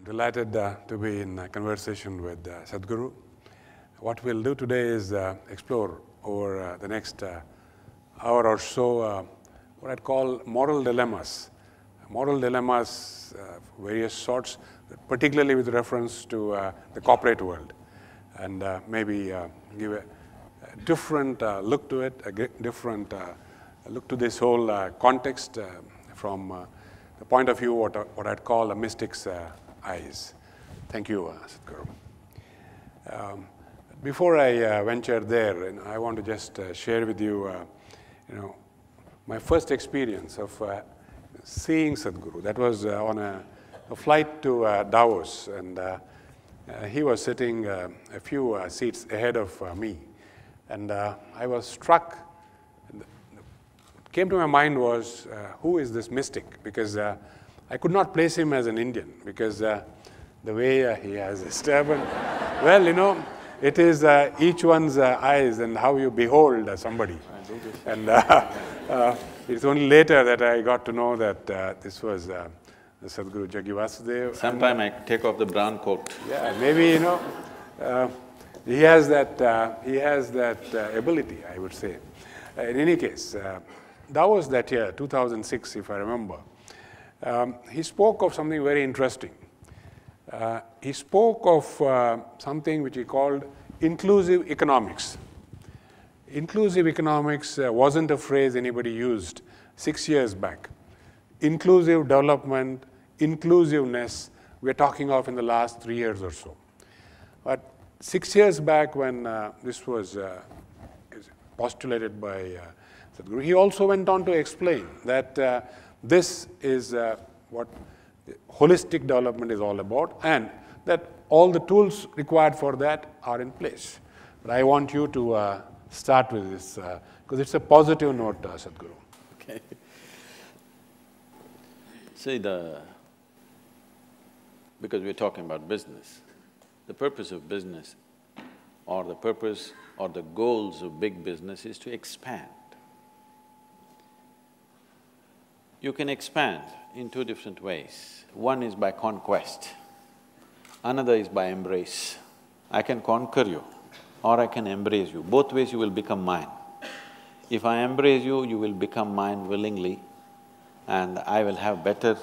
Delighted to be in conversation with Sadhguru. What we'll do today is explore over the next hour or so what I'd call moral dilemmas. Moral dilemmas of various sorts, particularly with reference to the corporate world, and maybe give a different look to it, a different look to this whole context from the point of view what I'd call a mystic's eyes. Thank you, Sadhguru. Before I venture there, I want to just share with you, my first experience of seeing Sadhguru. That was on a flight to Davos, and he was sitting a few seats ahead of me, and I was struck. What came to my mind was, who is this mystic? Because I could not place him as an Indian, because the way he has his turban, well, it is each one's eyes and how you behold somebody. And it's only later that I got to know that this was the Sadhguru Jaggi Vasudev. Sometime I take off the brown coat. Yeah, maybe, he has that ability, I would say. In any case, that was that year, 2006, if I remember. He spoke of something very interesting. He spoke of something which he called inclusive economics. Inclusive economics wasn't a phrase anybody used 6 years back. Inclusive development, inclusiveness, we're talking of in the last 3 years or so. But 6 years back when this was postulated by Sadhguru, he also went on to explain that this is what holistic development is all about, and that all the tools required for that are in place. But I want you to start with this, because it's a positive note, Sadhguru. Okay. See, because we're talking about business, the purpose of business or the purpose or the goals of big business is to expand. You can expand in two different ways. One is by conquest, another is by embrace. I can conquer you or I can embrace you. Both ways you will become mine. If I embrace you, you will become mine willingly, and I will have better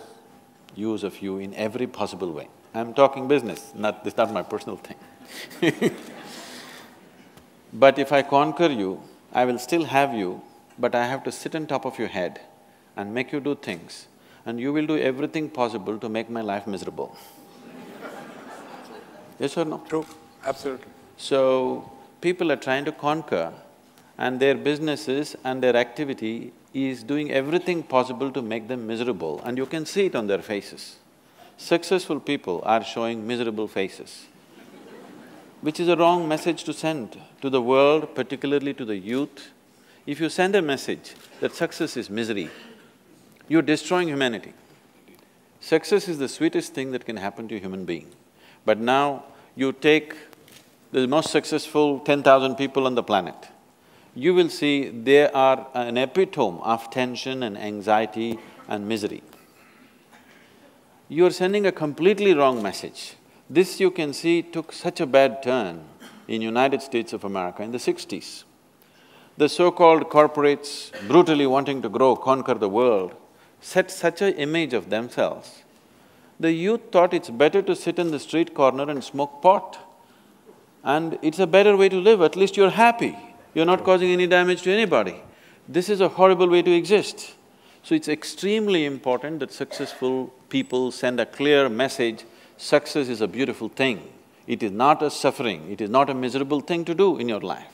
use of you in every possible way. I'm talking business, this is not my personal thing. But if I conquer you, I will still have you, but I have to sit on top of your head and make you do things, and you will do everything possible to make my life miserable. Yes or no? True, absolutely. So, people are trying to conquer, and their businesses and their activity is doing everything possible to make them miserable, and you can see it on their faces. Successful people are showing miserable faces, which is a wrong message to send to the world, particularly to the youth. If you send a message that success is misery, you're destroying humanity. Success is the sweetest thing that can happen to a human being. But now, you take the most successful 10,000 people on the planet, you will see they are an epitome of tension and anxiety and misery. You are sending a completely wrong message. This you can see took such a bad turn in United States of America in the 60s. The so-called corporates brutally wanting to grow, conquer the world, set such an image of themselves. The youth thought it's better to sit in the street corner and smoke pot. And it's a better way to live, at least you're happy, you're not causing any damage to anybody. This is a horrible way to exist. So it's extremely important that successful people send a clear message, success is a beautiful thing. It is not a suffering, it is not a miserable thing to do in your life.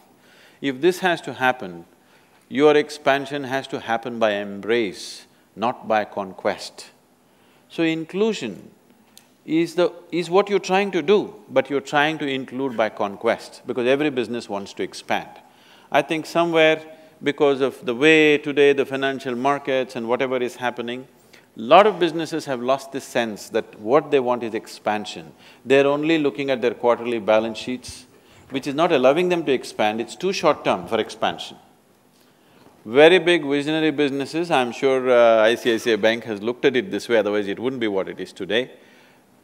If this has to happen, your expansion has to happen by embrace, not by conquest. So inclusion is what you're trying to do, but you're trying to include by conquest, because every business wants to expand. I think somewhere, because of the way today the financial markets and whatever is happening, lot of businesses have lost this sense that what they want is expansion. They're only looking at their quarterly balance sheets, which is not allowing them to expand, it's too short-term for expansion. Very big visionary businesses, I'm sure ICICI Bank has looked at it this way, otherwise it wouldn't be what it is today.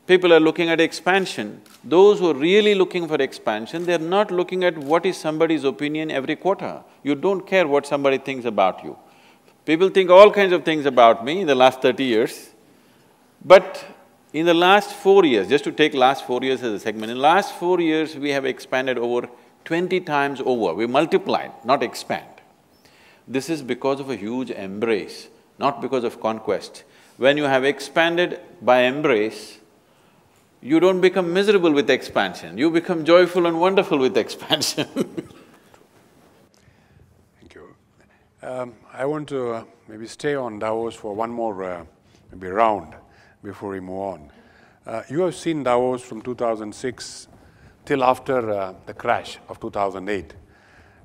People are looking at expansion. Those who are really looking for expansion, they're not looking at what is somebody's opinion every quarter. You don't care what somebody thinks about you. People think all kinds of things about me in the last 30 years, but in the last 4 years, just to take last 4 years as a segment, in the last 4 years we have expanded over 20 times over, we multiplied, not expand. This is because of a huge embrace, not because of conquest. When you have expanded by embrace, you don't become miserable with expansion, you become joyful and wonderful with expansion. Thank you. I want to maybe stay on Davos for one more maybe round before we move on. You have seen Davos from 2006 till after the crash of 2008.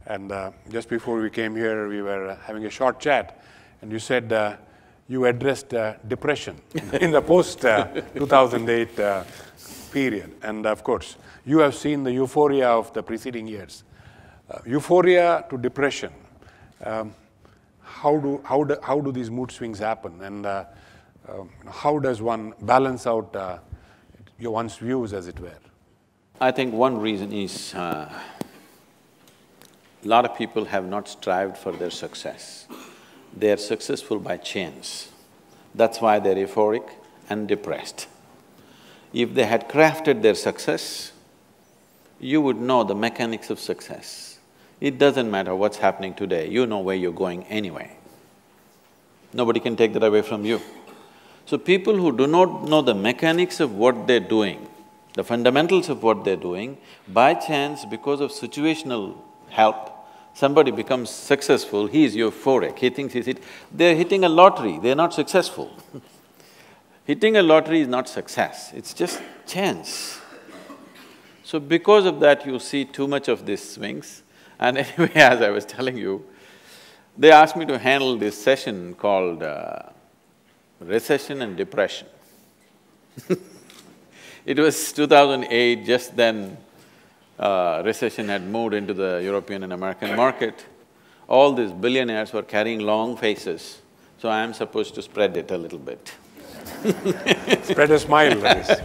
And just before we came here, we were having a short chat, and you said you addressed depression in the post-2008 period. And of course, you have seen the euphoria of the preceding years. Euphoria to depression, how do these mood swings happen? And how does one balance out one's views, as it were? I think one reason is a lot of people have not strived for their success. They are successful by chance. That's why they're euphoric and depressed. If they had crafted their success, you would know the mechanics of success. It doesn't matter what's happening today, you know where you're going anyway. Nobody can take that away from you. So people who do not know the mechanics of what they're doing, the fundamentals of what they're doing, by chance, because of situational help, somebody becomes successful, he is euphoric, he thinks they're hitting a lottery, they're not successful. Hitting a lottery is not success, it's just chance. So because of that, you see too much of these swings. And anyway, as I was telling you, they asked me to handle this session called recession and depression. It was 2008, just then recession had moved into the European and American market. All these billionaires were carrying long faces, so I am supposed to spread it a little bit. Spread a smile, that is.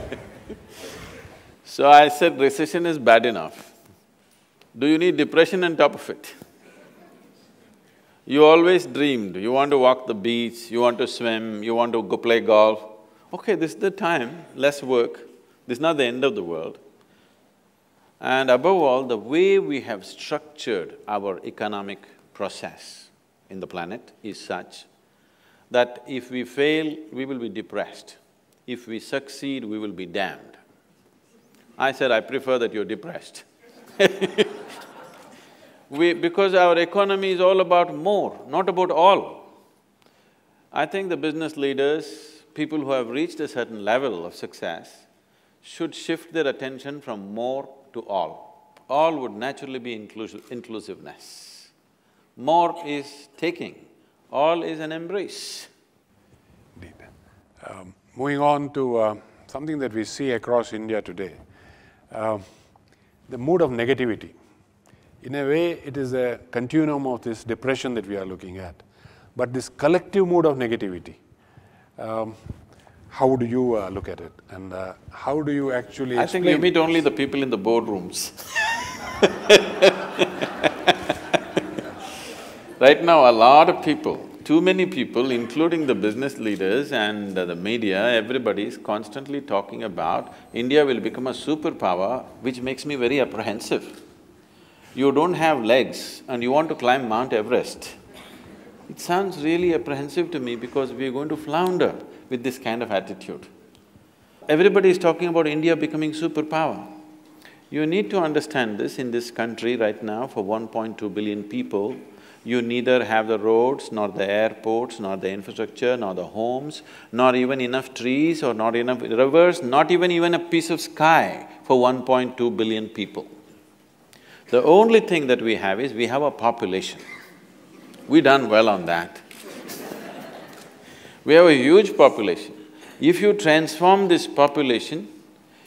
So I said, recession is bad enough. Do you need depression on top of it? You always dreamed, you want to walk the beach, you want to swim, you want to go play golf. Okay, this is the time, less work, this is not the end of the world. And above all, the way we have structured our economic process in the planet is such that if we fail, we will be depressed. If we succeed, we will be damned. I said, I prefer that you're depressed. Because our economy is all about more, not about all. I think the business leaders, people who have reached a certain level of success, should shift their attention from more to all. All would naturally be inclusiveness. More is taking, all is an embrace. Indeed. Moving on to something that we see across India today, the mood of negativity. In a way, it is a continuum of this depression that we are looking at. But this collective mood of negativity, how do you look at it? And how do you actually explain? I think you meet only the people in the boardrooms. Right now, a lot of people, too many people, including the business leaders and the media, everybody is constantly talking about India will become a superpower, which makes me very apprehensive. You don't have legs and you want to climb Mount Everest. It sounds really apprehensive to me because we are going to flounder with this kind of attitude. Everybody is talking about India becoming superpower. You need to understand this in this country right now for 1.2 billion people. You neither have the roads, nor the airports, nor the infrastructure, nor the homes, nor even enough trees or not enough rivers, not even a piece of sky for 1.2 billion people. The only thing that we have is we have a population. We've done well on that. We have a huge population. If you transform this population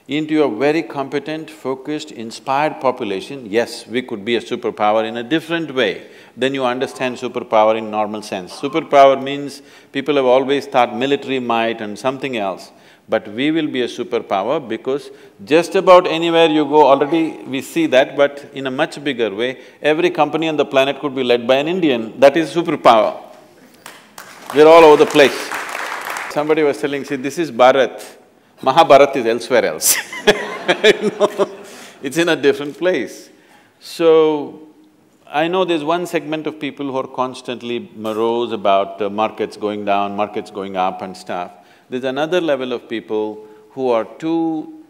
into a very competent, focused, inspired population, yes, we could be a superpower in a different way than you understand superpower in normal sense. Superpower means people have always thought military might and something else. But we will be a superpower because just about anywhere you go, already we see that, but in a much bigger way, every company on the planet could be led by an Indian, that is superpower. We're all over the place. Somebody was telling, see, this is Bharat, Mahabharat is elsewhere else. You know, it's in a different place. So, I know there's one segment of people who are constantly morose about markets going down, markets going up and stuff. There's another level of people who are too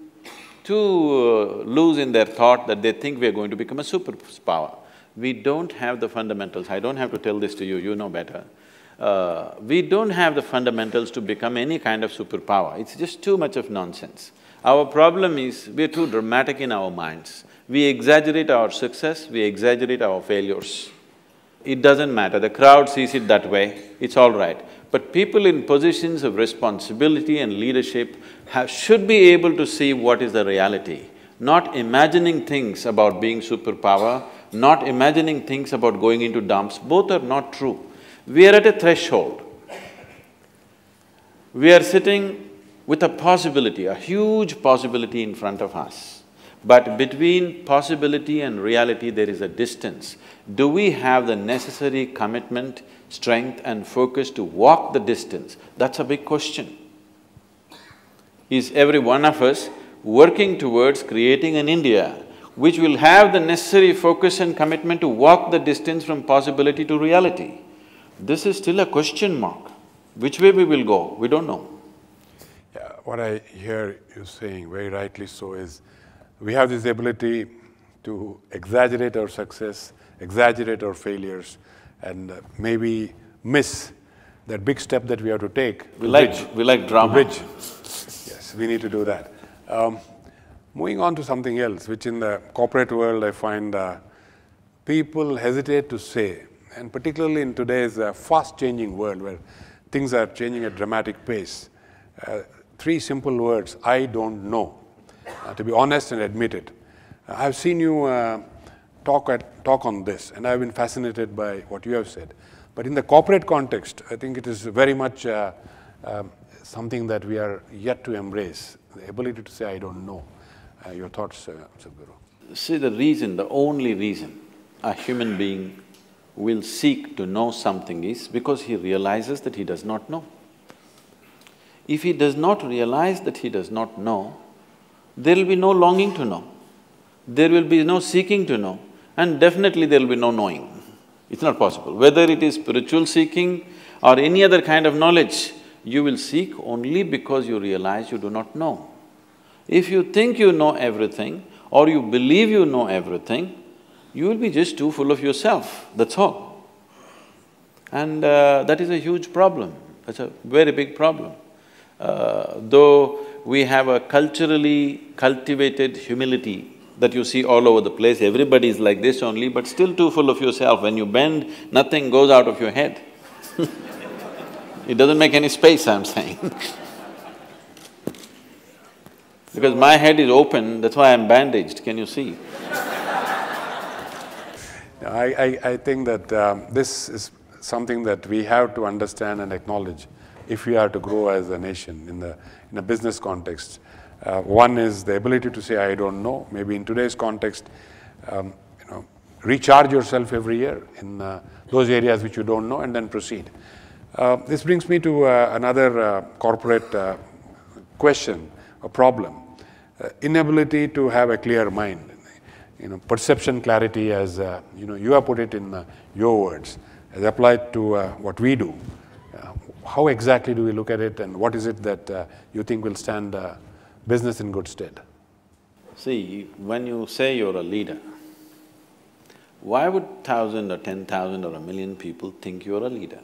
loose in their thought that they think we are going to become a superpower. We don't have the fundamentals. I don't have to tell this to you, you know better. We don't have the fundamentals to become any kind of superpower. It's just too much of nonsense. Our problem is, we're too dramatic in our minds. We exaggerate our success, we exaggerate our failures. It doesn't matter, the crowd sees it that way, it's all right. But people in positions of responsibility and leadership should be able to see what is the reality, not imagining things about being superpower, not imagining things about going into dumps, both are not true. We are at a threshold. We are sitting with a possibility, a huge possibility in front of us. But between possibility and reality, there is a distance. Do we have the necessary commitment, strength and focus to walk the distance? That's a big question. Is every one of us working towards creating an India which will have the necessary focus and commitment to walk the distance from possibility to reality? This is still a question mark. Which way we will go, we don't know. Yeah, what I hear you saying, very rightly so, is we have this ability to exaggerate our success, exaggerate our failures, and maybe miss that big step that we have to take. We like drama. Yes, we need to do that. Moving on to something else, which in the corporate world I find people hesitate to say, and particularly in today's fast-changing world where things are changing at dramatic pace. Three simple words: I don't know. To be honest and admit it. I've seen you talk on this, and I've been fascinated by what you have said. But in the corporate context, I think it is very much something that we are yet to embrace, the ability to say, I don't know. Your thoughts, Sadhguru? See, the reason, the only reason a human being will seek to know something is because he realizes that he does not know. If he does not realize that he does not know, there will be no longing to know, there will be no seeking to know, and definitely there will be no knowing. It's not possible. Whether it is spiritual seeking or any other kind of knowledge, you will seek only because you realize you do not know. If you think you know everything or you believe you know everything, you will be just too full of yourself, that's all. And that is a huge problem, that's a very big problem. Though we have a culturally cultivated humility that you see all over the place, everybody is like this only, but still too full of yourself. When you bend, nothing goes out of your head. It doesn't make any space, I'm saying. Because my head is open, that's why I'm bandaged, can you see? I think that this is something that we have to understand and acknowledge if we are to grow as a nation in a business context. One is the ability to say, I don't know. Maybe in today's context, recharge yourself every year in those areas which you don't know and then proceed. This brings me to another corporate question, a problem. Inability to have a clear mind. Perception clarity, as you have put it in your words, as applied to what we do. How exactly do we look at it, and what is it that you think will stand business in good stead? See, when you say you're a leader, why would 1,000 or 10,000 or 1,000,000 people think you're a leader?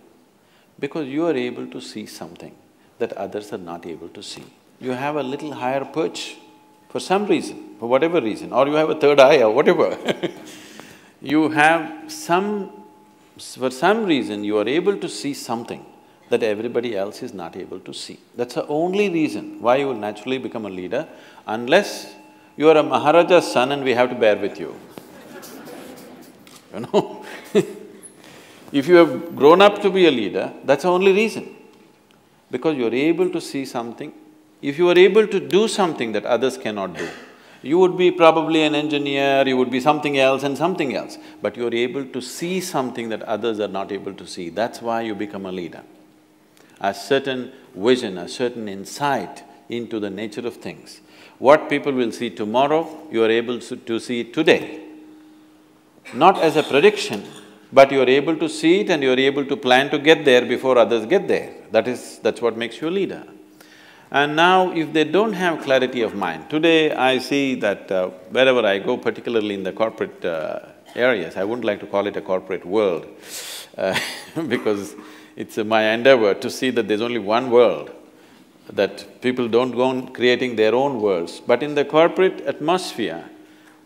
Because you are able to see something that others are not able to see. You have a little higher perch for some reason, for whatever reason, or you have a third eye or whatever. You have for some reason you are able to see something that everybody else is not able to see. That's the only reason why you will naturally become a leader, unless you are a Maharaja's son and we have to bear with you. If you have grown up to be a leader, that's the only reason. Because you're able to see something If you are able to do something that others cannot do, you would be probably an engineer, you would be something else and something else, but you're able to see something that others are not able to see. That's why you become a leader. A certain vision, a certain insight into the nature of things. What people will see tomorrow, you are able to see today. Not as a prediction, but you are able to see it and you are able to plan to get there before others get there. That's what makes you a leader. And now, if they don't have clarity of mind, today I see that wherever I go, particularly in the corporate areas, I wouldn't like to call it a corporate world because it's my endeavor to see that there's only one world, that people don't go on creating their own worlds. But in the corporate atmosphere,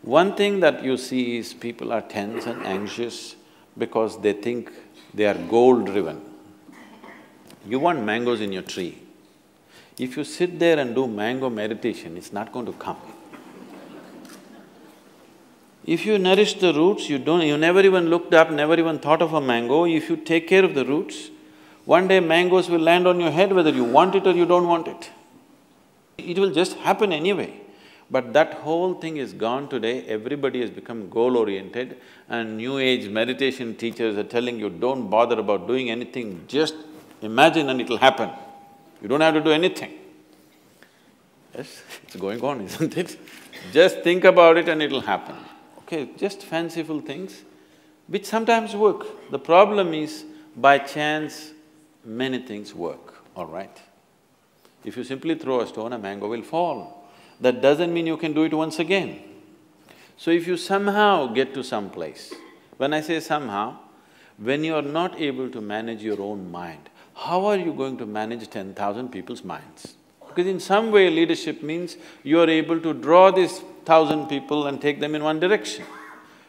one thing that you see is people are tense and anxious because they think they are goal-driven. You want mangoes in your tree. If you sit there and do mango meditation, it's not going to come. If you nourish the roots, you never even looked up, never even thought of a mango, if you take care of the roots, one day mangoes will land on your head whether you want it or you don't want it. It will just happen anyway. But that whole thing is gone today, everybody has become goal-oriented and new age meditation teachers are telling you, don't bother about doing anything, just imagine and it'll happen. You don't have to do anything. Yes, it's going on, isn't it? Just think about it and it'll happen. Okay, just fanciful things, which sometimes work. The problem is, by chance, many things work, all right? If you simply throw a stone, a mango will fall. That doesn't mean you can do it once again. So if you somehow get to some place, when I say somehow, when you are not able to manage your own mind, how are you going to manage 10,000 people's minds? Because in some way leadership means you are able to draw these 1,000 people and take them in one direction.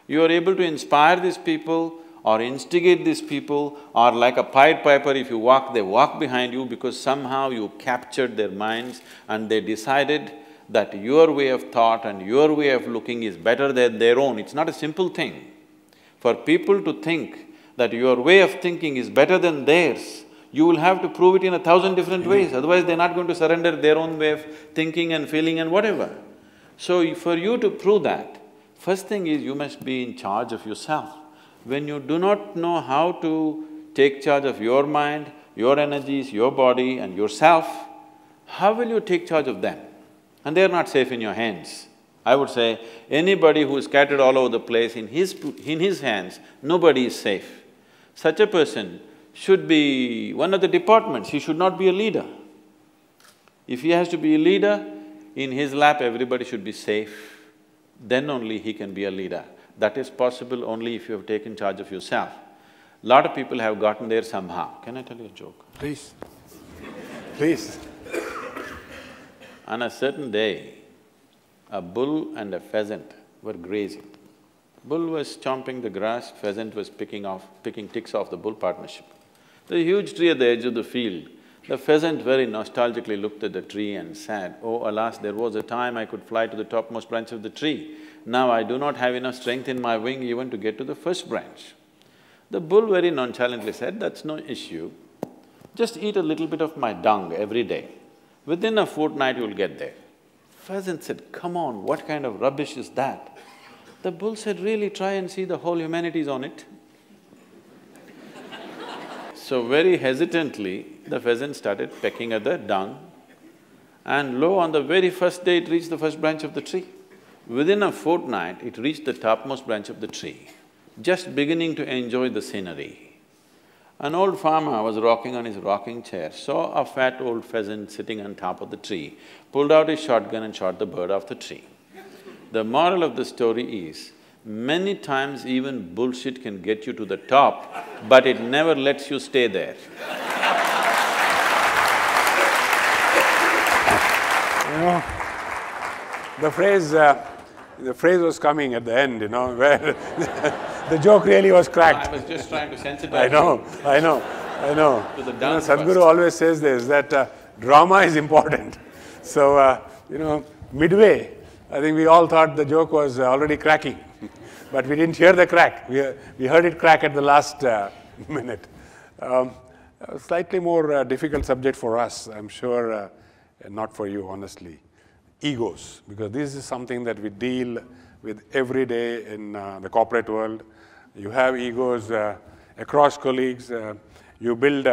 You are able to inspire these people or instigate these people, or like a Pied Piper, if you walk, they walk behind you because somehow you captured their minds and they decided that your way of thought and your way of looking is better than their own. It's not a simple thing. For people to think that your way of thinking is better than theirs, you will have to prove it in 1,000 different ways, otherwise they're not going to surrender their own way of thinking and feeling and whatever. So for you to prove that, first thing is you must be in charge of yourself. When you do not know how to take charge of your mind, your energies, your body and yourself, how will you take charge of them? And they're not safe in your hands. I would say, anybody who is scattered all over the place, in his hands, nobody is safe. Such a person should be one of the departments, he should not be a leader. If he has to be a leader, in his lap everybody should be safe, then only he can be a leader. That is possible only if you have taken charge of yourself. Lot of people have gotten there somehow. Can I tell you a joke? Please. Please. On a certain day, a bull and a pheasant were grazing. Bull was chomping the grass, pheasant was picking ticks off the bull partnership. There's a huge tree at the edge of the field. The pheasant very nostalgically looked at the tree and said, "Oh, alas, there was a time I could fly to the topmost branch of the tree. Now I do not have enough strength in my wing even to get to the first branch." The bull very nonchalantly said, "That's no issue. Just eat a little bit of my dung every day. Within a fortnight you'll get there." Pheasant said, "Come on, what kind of rubbish is that?" The bull said, "Really, try and see, the whole humanity is on it." So very hesitantly, the pheasant started pecking at the dung, and lo, on the very first day it reached the first branch of the tree. Within a fortnight, it reached the topmost branch of the tree, just beginning to enjoy the scenery. An old farmer was rocking on his rocking chair, saw a fat old pheasant sitting on top of the tree, pulled out his shotgun and shot the bird off the tree. The moral of the story is, many times even bullshit can get you to the top, but it never lets you stay there. You know, the phrase was coming at the end, you know, where the joke really was cracked. I was just trying to sensitize I know. to the dung Sadhguru always says this, that drama is important. So, midway, I think we all thought the joke was already cracking, but we didn't hear the crack. We heard it crack at the last minute. A slightly more difficult subject for us. I'm sure not for you, honestly. Egos, because this is something that we deal with every day in the corporate world. You have egos across colleagues. You build,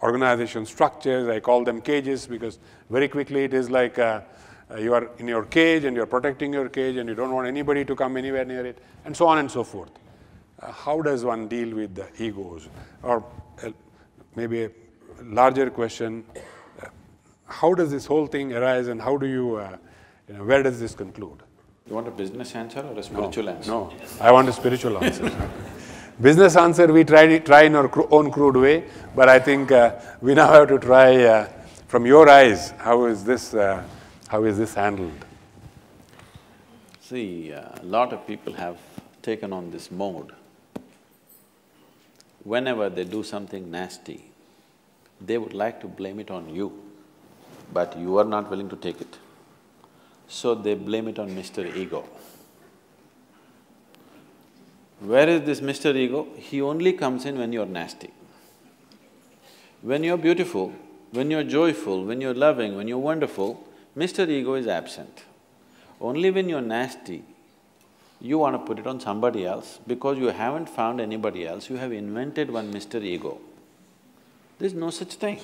organization structures. I call them cages because very quickly it is like you are in your cage and you're protecting your cage and you don't want anybody to come anywhere near it, and so on and so forth. How does one deal with the egos? Or maybe a larger question, how does this whole thing arise and how do you, where does this conclude? You want a business answer or a spiritual answer? No, I want a spiritual answer. Business answer we try in our own crude way, but I think we now have to try from your eyes, how is this handled? See, a lot of people have taken on this mode. Whenever they do something nasty, they would like to blame it on you, but you are not willing to take it. So they blame it on Mr. Ego. Where is this Mr. Ego? He only comes in when you're nasty. When you're beautiful, when you're joyful, when you're loving, when you're wonderful, Mr. Ego is absent. Only when you're nasty, you want to put it on somebody else because you haven't found anybody else, you have invented one Mr. Ego. There's no such thing.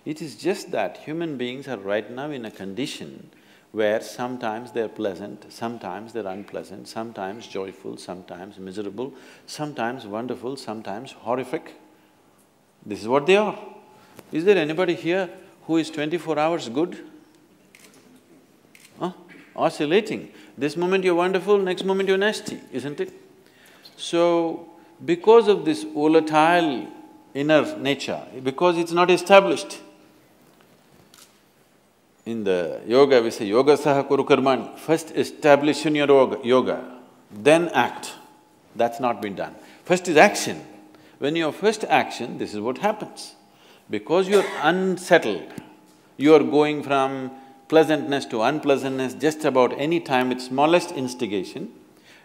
It is just that human beings are right now in a condition where sometimes they're pleasant, sometimes they're unpleasant, sometimes joyful, sometimes miserable, sometimes wonderful, sometimes horrific. This is what they are. Is there anybody here who is 24 hours good? Oscillating. This moment you're wonderful, next moment you're nasty, isn't it? So, because of this volatile inner nature, because it's not established, in the yoga we say, yoga saha kuru karmani, first establish in your yoga, then act. That's not been done. First is action. When you have first action, this is what happens. Because you're unsettled, you are going from pleasantness to unpleasantness just about any time with smallest instigation,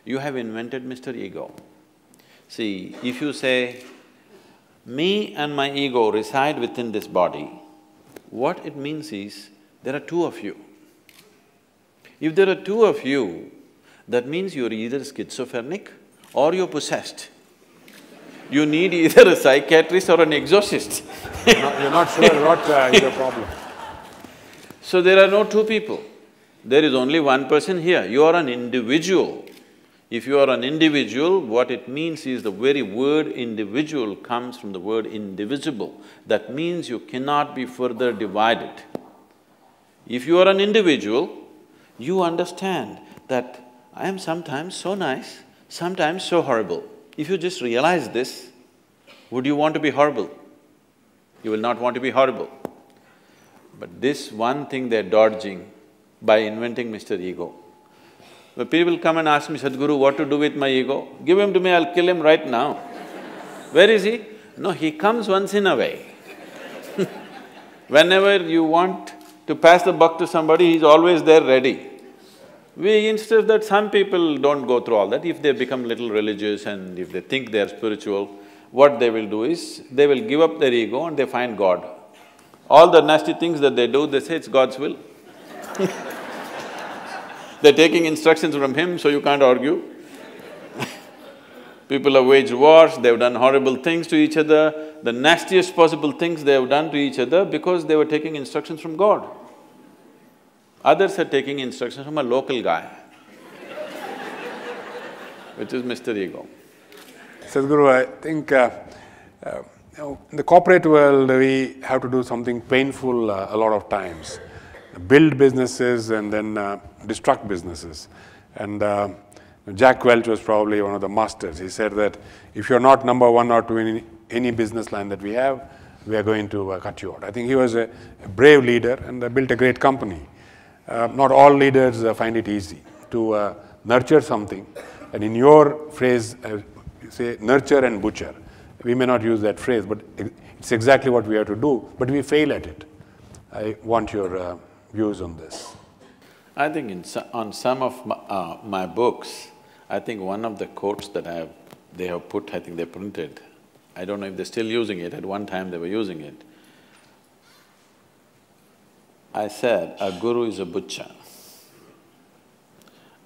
you have invented Mr. Ego. See, if you say, me and my ego reside within this body, what it means is, there are two of you. If there are two of you, that means you're either schizophrenic or you're possessed. You need either a psychiatrist or an exorcist. You're not sure what is the problem. So there are no two people. There is only one person here. You are an individual. If you are an individual, what it means is the very word individual comes from the word indivisible. That means you cannot be further divided. If you are an individual, you understand that I am sometimes so nice, sometimes so horrible. If you just realize this, would you want to be horrible? You will not want to be horrible. But this one thing they're dodging by inventing Mr. Ego. When people come and ask me, Sadhguru, what to do with my ego? Give him to me, I'll kill him right now. Where is he? No, he comes once in a way. Whenever you want to pass the buck to somebody, he's always there ready. Instead of that, some people don't go through all that. If they become little religious and if they think they're spiritual, what they will do is, they will give up their ego and they find God. All the nasty things that they do, they say it's God's will. They're taking instructions from Him, so you can't argue. People have waged wars, they've done horrible things to each other, the nastiest possible things they have done to each other because they were taking instructions from God. Others are taking instructions from a local guy, which is Mr. Ego. Sadhguru, I think in the corporate world, we have to do something painful a lot of times. Build businesses and then destruct businesses. And Jack Welch was probably one of the masters. He said that if you're not number one or two in any business line that we have, we are going to cut you out. I think he was a brave leader and built a great company. Not all leaders find it easy to nurture something. And in your phrase, you say nurture and butcher. We may not use that phrase, but it's exactly what we have to do, but we fail at it. I want your views on this. I think on some of my books, I think one of the quotes that they have put, I think they printed, I don't know if they're still using it, at one time they were using it. I said a guru is a butcher.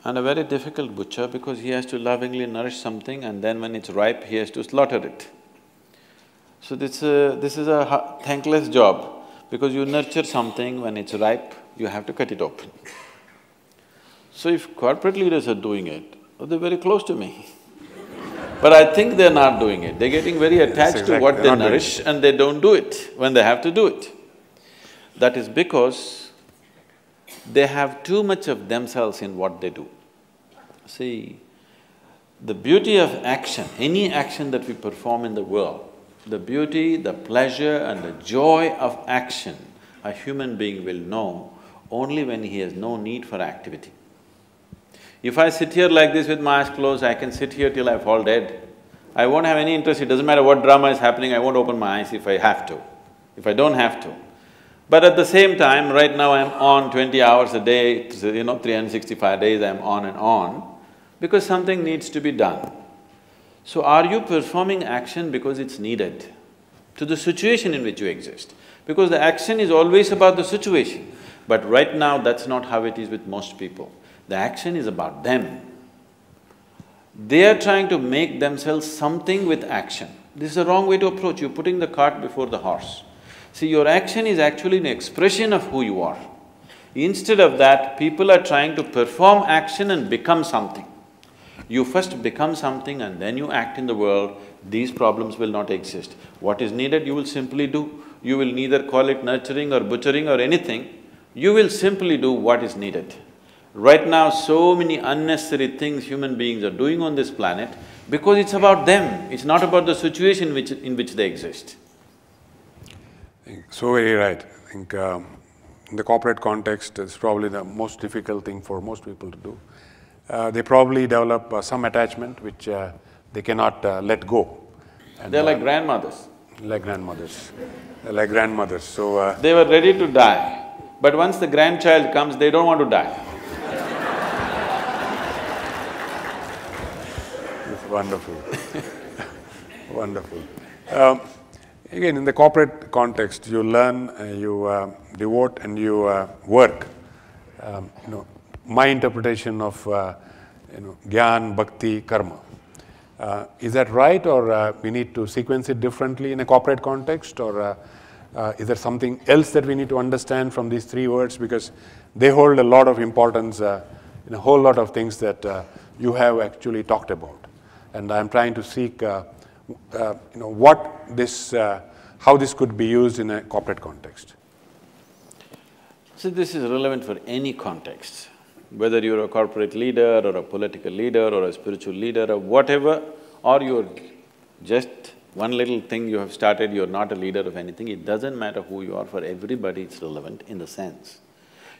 And a very difficult butcher because he has to lovingly nourish something and then when it's ripe, he has to slaughter it. So this is a thankless job because you nurture something, when it's ripe, you have to cut it open. So if corporate leaders are doing it, well, they're very close to me. But I think they're not doing it. They're getting very attached to what they nourish and they don't do it when they have to do it. That is because they have too much of themselves in what they do. See, the beauty of action, any action that we perform in the world, the beauty, the pleasure and the joy of action, a human being will know only when he has no need for activity. If I sit here like this with my eyes closed, I can sit here till I fall dead. I won't have any interest, it doesn't matter what drama is happening, I won't open my eyes if I have to, if I don't have to. But at the same time, right now I'm on 20 hours a day, 365 days I'm on and on, because something needs to be done. So are you performing action because it's needed to the situation in which you exist? Because the action is always about the situation, but right now that's not how it is with most people. The action is about them. They are trying to make themselves something with action. This is the wrong way to approach, you're putting the cart before the horse. See, your action is actually an expression of who you are. Instead of that, people are trying to perform action and become something. You first become something and then you act in the world, these problems will not exist. What is needed, you will simply do. You will neither call it nurturing or butchering or anything, you will simply do what is needed. Right now, so many unnecessary things human beings are doing on this planet because it's about them, it's not about the situation in which they exist. So very right. I think in the corporate context, it's probably the most difficult thing for most people to do. They probably develop some attachment which they cannot let go. And they're like grandmothers. Like grandmothers. They're like grandmothers, so… They were ready to die, but once the grandchild comes, they don't want to die. It's wonderful. Wonderful. Again, in the corporate context, you learn, you devote and you work. My interpretation of Gyan, Bhakti, Karma. Is that right, or we need to sequence it differently in a corporate context, or is there something else that we need to understand from these three words, because they hold a lot of importance in a whole lot of things that you have actually talked about. And I'm trying to seek how this could be used in a corporate context. So this is relevant for any context, whether you're a corporate leader or a political leader or a spiritual leader or whatever, or you're just one little thing you have started, you're not a leader of anything, it doesn't matter who you are, for everybody it's relevant in the sense,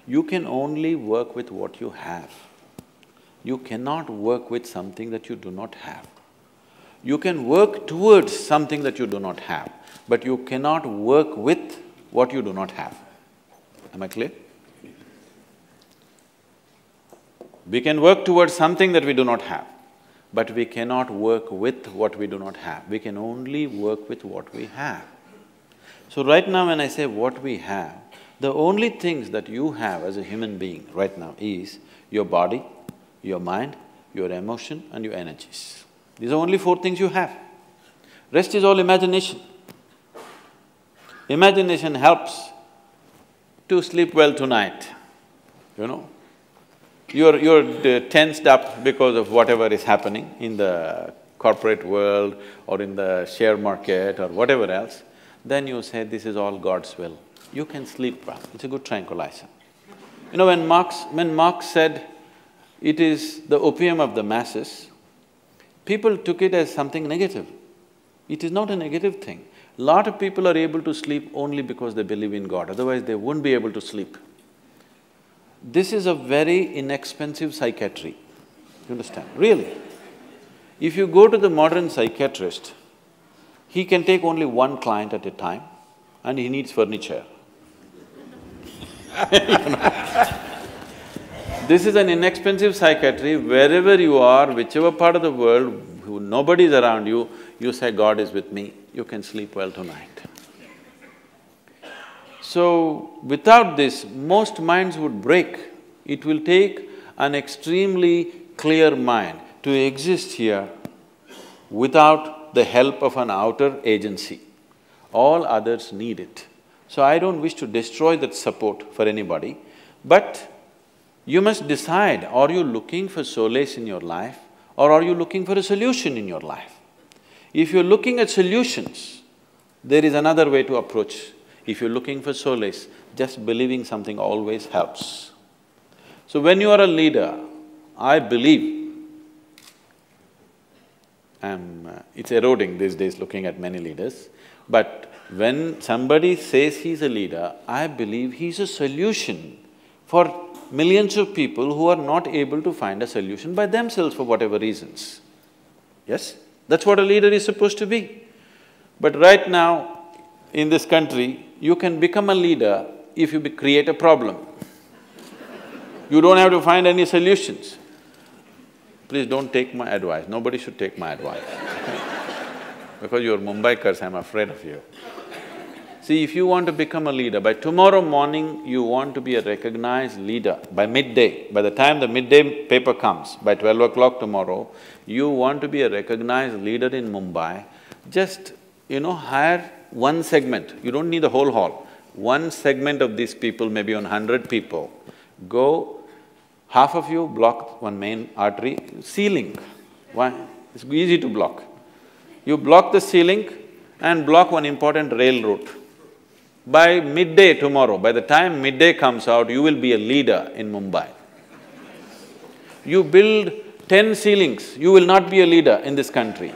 you can only work with what you have. You cannot work with something that you do not have. You can work towards something that you do not have, but you cannot work with what you do not have. Am I clear? We can work towards something that we do not have, but we cannot work with what we do not have. We can only work with what we have. So right now when I say what we have, the only things that you have as a human being right now is your body, your mind, your emotion and your energies. These are only four things you have. Rest is all imagination. Imagination helps to sleep well tonight, You're tensed up because of whatever is happening in the corporate world or in the share market or whatever else, then you say, this is all God's will. You can sleep well, it's a good tranquilizer. When Marx said, it is the opium of the masses, people took it as something negative. It is not a negative thing. Lot of people are able to sleep only because they believe in God, otherwise they wouldn't be able to sleep. This is a very inexpensive psychiatry, you understand? Really. If you go to the modern psychiatrist, he can take only one client at a time and he needs furniture. This is an inexpensive psychiatry. Wherever you are, whichever part of the world, nobody is around you, you say, God is with me, you can sleep well tonight. So, without this, most minds would break. It will take an extremely clear mind to exist here without the help of an outer agency. All others need it. So I don't wish to destroy that support for anybody, but you must decide, are you looking for solace in your life or are you looking for a solution in your life? If you're looking at solutions, there is another way to approach. If you're looking for solace, just believing something always helps. So when you are a leader, I believe, it's eroding these days looking at many leaders, but when somebody says he's a leader, I believe he's a solution for millions of people who are not able to find a solution by themselves for whatever reasons. Yes? That's what a leader is supposed to be. But right now, in this country, you can become a leader if you create a problem. You don't have to find any solutions. Please don't take my advice, nobody should take my advice because you're Mumbaikars, I'm afraid of you. See, if you want to become a leader, by tomorrow morning you want to be a recognized leader, by midday, by the time the midday paper comes, by 12 o'clock tomorrow, you want to be a recognized leader in Mumbai, just, hire one segment, you don't need the whole hall. One segment of these people, maybe on 100 people, go, half of you block one main artery, ceiling. Why? It's easy to block. You block the ceiling and block one important rail route. By midday tomorrow, by the time midday comes out, you will be a leader in Mumbai. You build 10 ceilings, you will not be a leader in this country.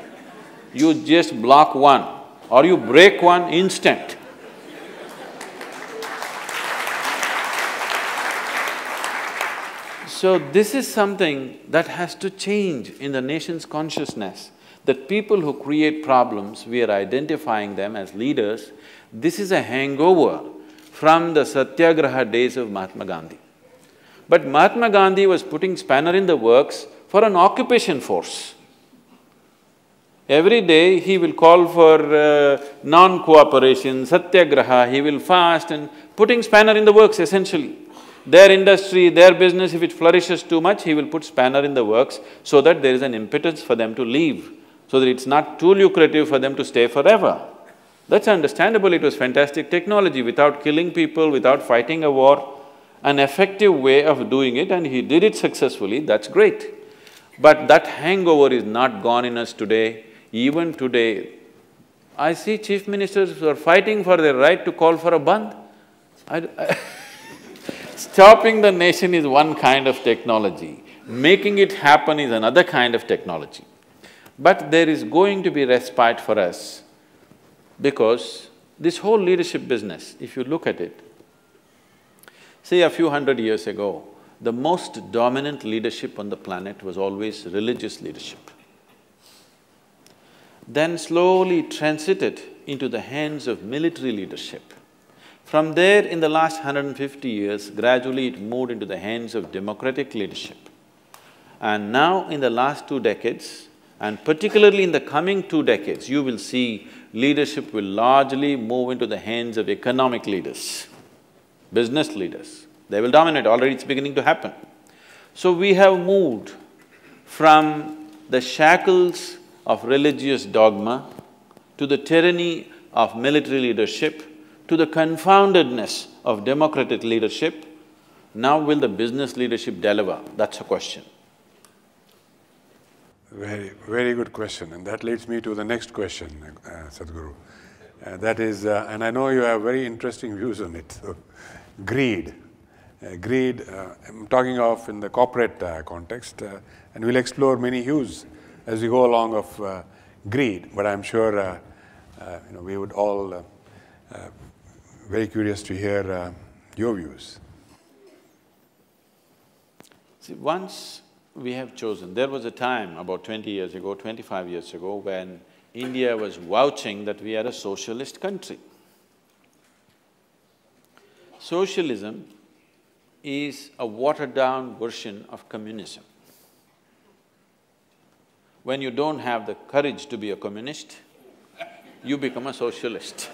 You just block one or you break one instant. So this is something that has to change in the nation's consciousness, that people who create problems, we are identifying them as leaders. This is a hangover from the Satyagraha days of Mahatma Gandhi. But Mahatma Gandhi was putting spanner in the works for an occupation force. Every day he will call for non-cooperation, Satyagraha, he will fast and putting spanner in the works essentially. Their industry, their business, if it flourishes too much, he will put spanner in the works so that there is an impetus for them to leave, so that it's not too lucrative for them to stay forever. That's understandable, it was fantastic technology, without killing people, without fighting a war, an effective way of doing it, and he did it successfully, that's great. But that hangover is not gone in us today. Even today, I see chief ministers who are fighting for their right to call for a bandh. Stopping the nation is one kind of technology, making it happen is another kind of technology. But there is going to be respite for us because this whole leadership business, if you look at it, say a few hundred years ago, the most dominant leadership on the planet was always religious leadership. Then slowly transited into the hands of military leadership. From there, in the last 150 years, gradually it moved into the hands of democratic leadership. And now, in the last 2 decades, and particularly in the coming 2 decades, you will see leadership will largely move into the hands of economic leaders, business leaders. They will dominate, already it's beginning to happen. So we have moved from the shackles of religious dogma to the tyranny of military leadership, to the confoundedness of democratic leadership. Now will the business leadership deliver? That's a question. Very good question, and that leads me to the next question, Sadhguru. That is, and I know you have very interesting views on it, so greed. I'm talking of in the corporate context, and we'll explore many hues as we go along of greed, but I'm sure we would all very curious to hear your views. See, once we have chosen, there was a time about 20 years ago, 25 years ago, when India was vouching that we are a socialist country. Socialism is a watered-down version of communism. When you don't have the courage to be a communist, you become a socialist.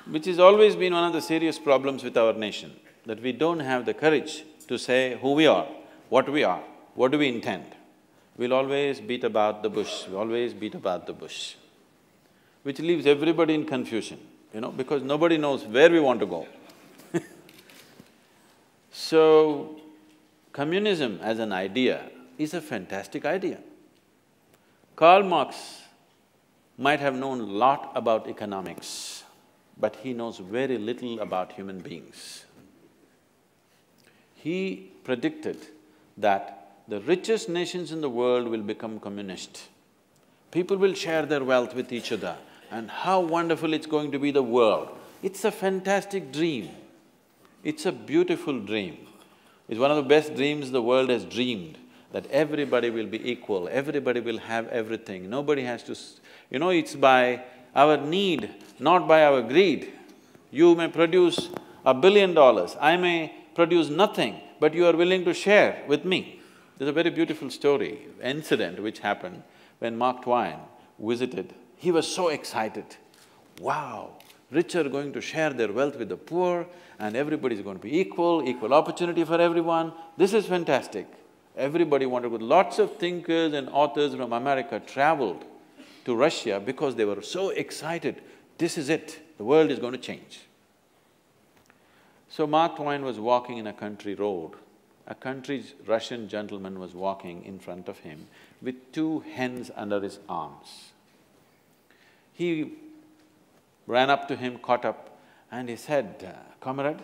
which has always been one of the serious problems with our nation, that we don't have the courage to say who we are, what do we intend. We'll always beat about the bush, we always beat about the bush, which leaves everybody in confusion, because nobody knows where we want to go. So, communism as an idea is a fantastic idea. Karl Marx might have known a lot about economics, but he knows very little about human beings. He predicted that the richest nations in the world will become communist. People will share their wealth with each other, and how wonderful it's going to be the world. It's a fantastic dream. It's a beautiful dream. It's one of the best dreams the world has dreamed, that everybody will be equal, everybody will have everything, nobody has to… it's by our need, not by our greed. You may produce $1 billion, I may produce nothing, but you are willing to share with me. There's a very beautiful story, incident which happened when Mark Twain visited. He was so excited. Wow, rich are going to share their wealth with the poor and everybody is going to be equal, equal opportunity for everyone. This is fantastic. Everybody wanted to go. Lots of thinkers and authors from America traveled to Russia because they were so excited. This is it, the world is going to change. So Mark Twain was walking in a country road. A country Russian gentleman was walking in front of him with 2 hens under his arms. He ran up to him, caught up, and he said, "Comrade,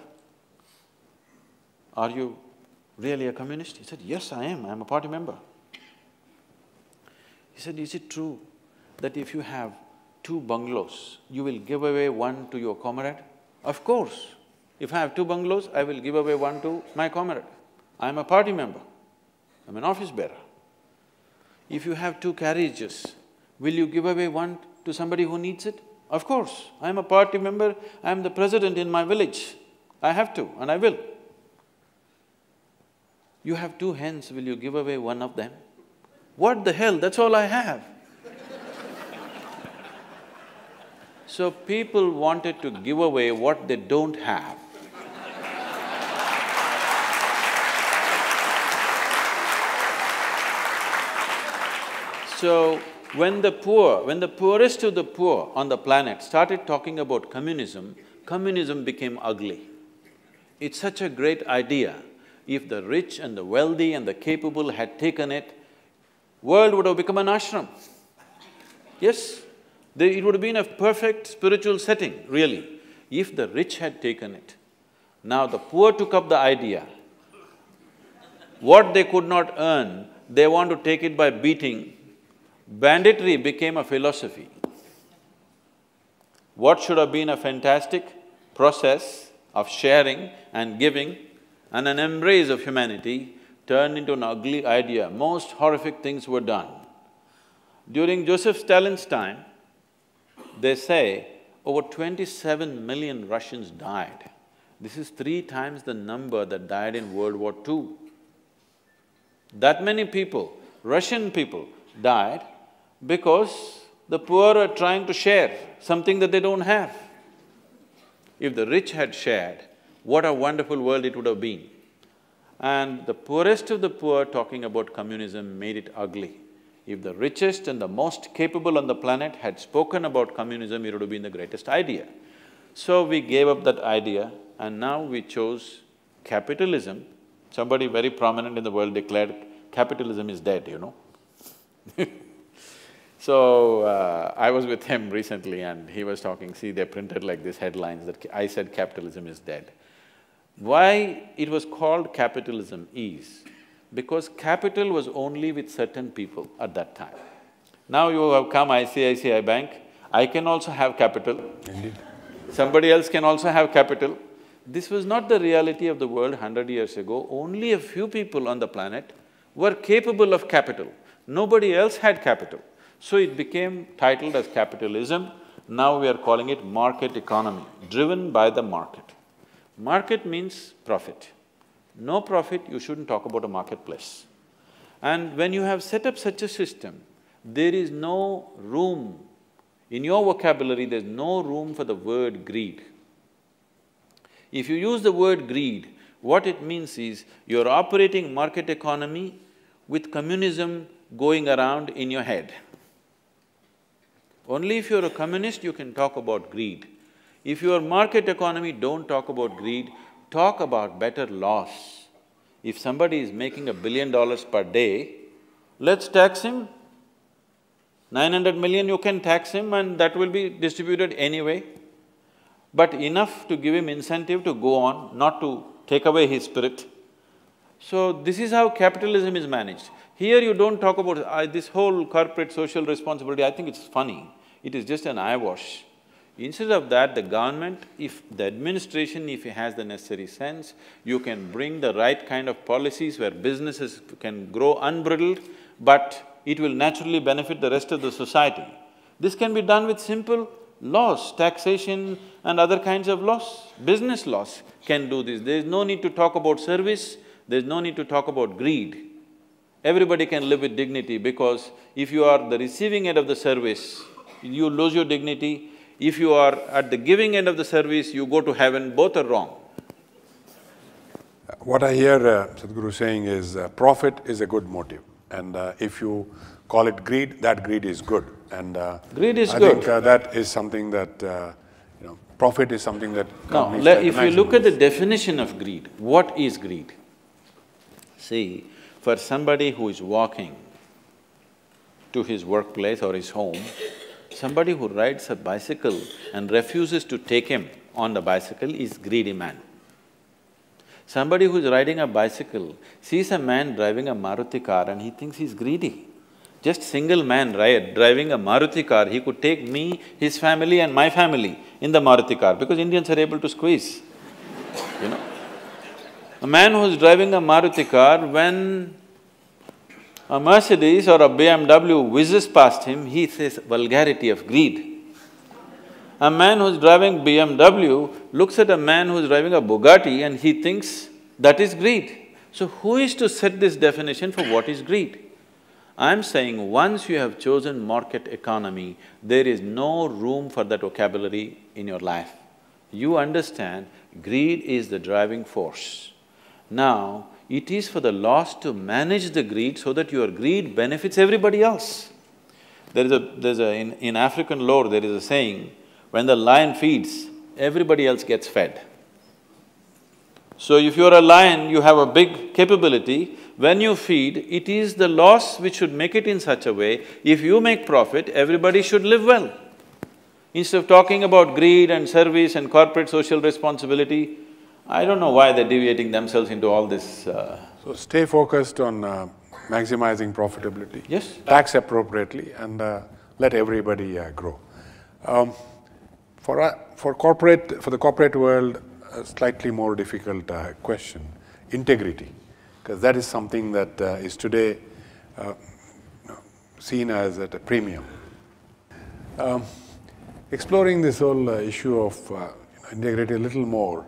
are you really a communist?" He said, "Yes, I am a party member." He said, "Is it true that if you have 2 bungalows, you will give away 1 to your comrade?" "Of course. If I have 2 bungalows, I will give away 1 to my comrade. I am a party member, I'm an office bearer." "If you have 2 carriages, will you give away 1 to somebody who needs it?" "Of course, I am a party member, I am the president in my village. I have to and I will." "You have 2 hens, will you give away 1 of them?" "What the hell, that's all I have." So people wanted to give away what they don't have. So, when the poorest of the poor on the planet started talking about communism, communism became ugly. It's such a great idea. If the rich and the wealthy and the capable had taken it, world would have become an ashram. Yes, it would have been a perfect spiritual setting, really, if the rich had taken it. Now the poor took up the idea. What they could not earn, they want to take it by beating. Banditry became a philosophy. What should have been a fantastic process of sharing and giving and an embrace of humanity turned into an ugly idea. Most horrific things were done. During Joseph Stalin's time, they say over 27 million Russians died. This is 3 times the number that died in World War II. That many people, Russian people, died because the poor are trying to share something that they don't have. If the rich had shared, what a wonderful world it would have been. And the poorest of the poor talking about communism made it ugly. If the richest and the most capable on the planet had spoken about communism, it would have been the greatest idea. So we gave up that idea and now we chose capitalism. Somebody very prominent in the world declared capitalism is dead, So, I was with him recently and he was talking, see, they printed like these headlines that I said capitalism is dead. Why it was called capitalism is because capital was only with certain people at that time. Now you have come ICICI Bank, I can also have capital. Indeed. Somebody else can also have capital. This was not the reality of the world 100 years ago. Only a few people on the planet were capable of capital. Nobody else had capital. So it became titled as capitalism. Now we are calling it market economy, driven by the market. Market means profit. No profit, you shouldn't talk about a marketplace. And when you have set up such a system, there is no room In your vocabulary, there's no room for the word greed. If you use the word greed, what it means is you're operating market economy with communism going around in your head. Only if you're a communist, you can talk about greed. If you're market economy, don't talk about greed, talk about better laws. If somebody is making $1 billion per day, let's tax him. 900 million you can tax him and that will be distributed anyway. But enough to give him incentive to go on, not to take away his spirit. So this is how capitalism is managed. Here you don't talk about this whole corporate social responsibility, I think it's funny. It is just an eyewash. Instead of that, the government, if the administration, if it has the necessary sense, you can bring the right kind of policies where businesses can grow unbridled, but it will naturally benefit the rest of the society. This can be done with simple laws, taxation and other kinds of laws. Business laws can do this. There is no need to talk about service, there is no need to talk about greed. Everybody can live with dignity because if you are the receiving end of the service, you lose your dignity. If you are at the giving end of the service, you go to heaven, both are wrong. What I hear Sadhguru saying is profit is a good motive, and if you call it greed, that greed is good. And greed is I good. think that is something that, profit is something that Now, if you look at the definition of greed, what is greed? See, for somebody who is walking to his workplace or his home, somebody who rides a bicycle and refuses to take him on the bicycle is greedy man. Somebody who is riding a bicycle sees a man driving a Maruti car and he thinks he's greedy. Just single man driving a Maruti car, he could take me, his family and my family in the Maruti car because Indians are able to squeeze, you know. A man who's driving a Maruti car, when a Mercedes or a BMW whizzes past him, he says vulgarity of greed. A man who's driving BMW looks at a man who's driving a Bugatti and he thinks that is greed. So who is to set this definition for what is greed? I'm saying once you have chosen market economy, there is no room for that vocabulary in your life. You understand greed is the driving force. Now, it is for the laws to manage the greed so that your greed benefits everybody else. In African lore, there is a saying, when the lion feeds, everybody else gets fed. So if you're a lion, you have a big capability, when you feed, it is the laws which should make it in such a way, if you make profit, everybody should live well. Instead of talking about greed and service and corporate social responsibility, I don't know why they're deviating themselves into all this… So stay focused on maximizing profitability. Yes. Tax appropriately and let everybody grow. For the corporate world, a slightly more difficult question, integrity, because that is something that is today seen as at a premium. Exploring this whole issue of integrity a little more,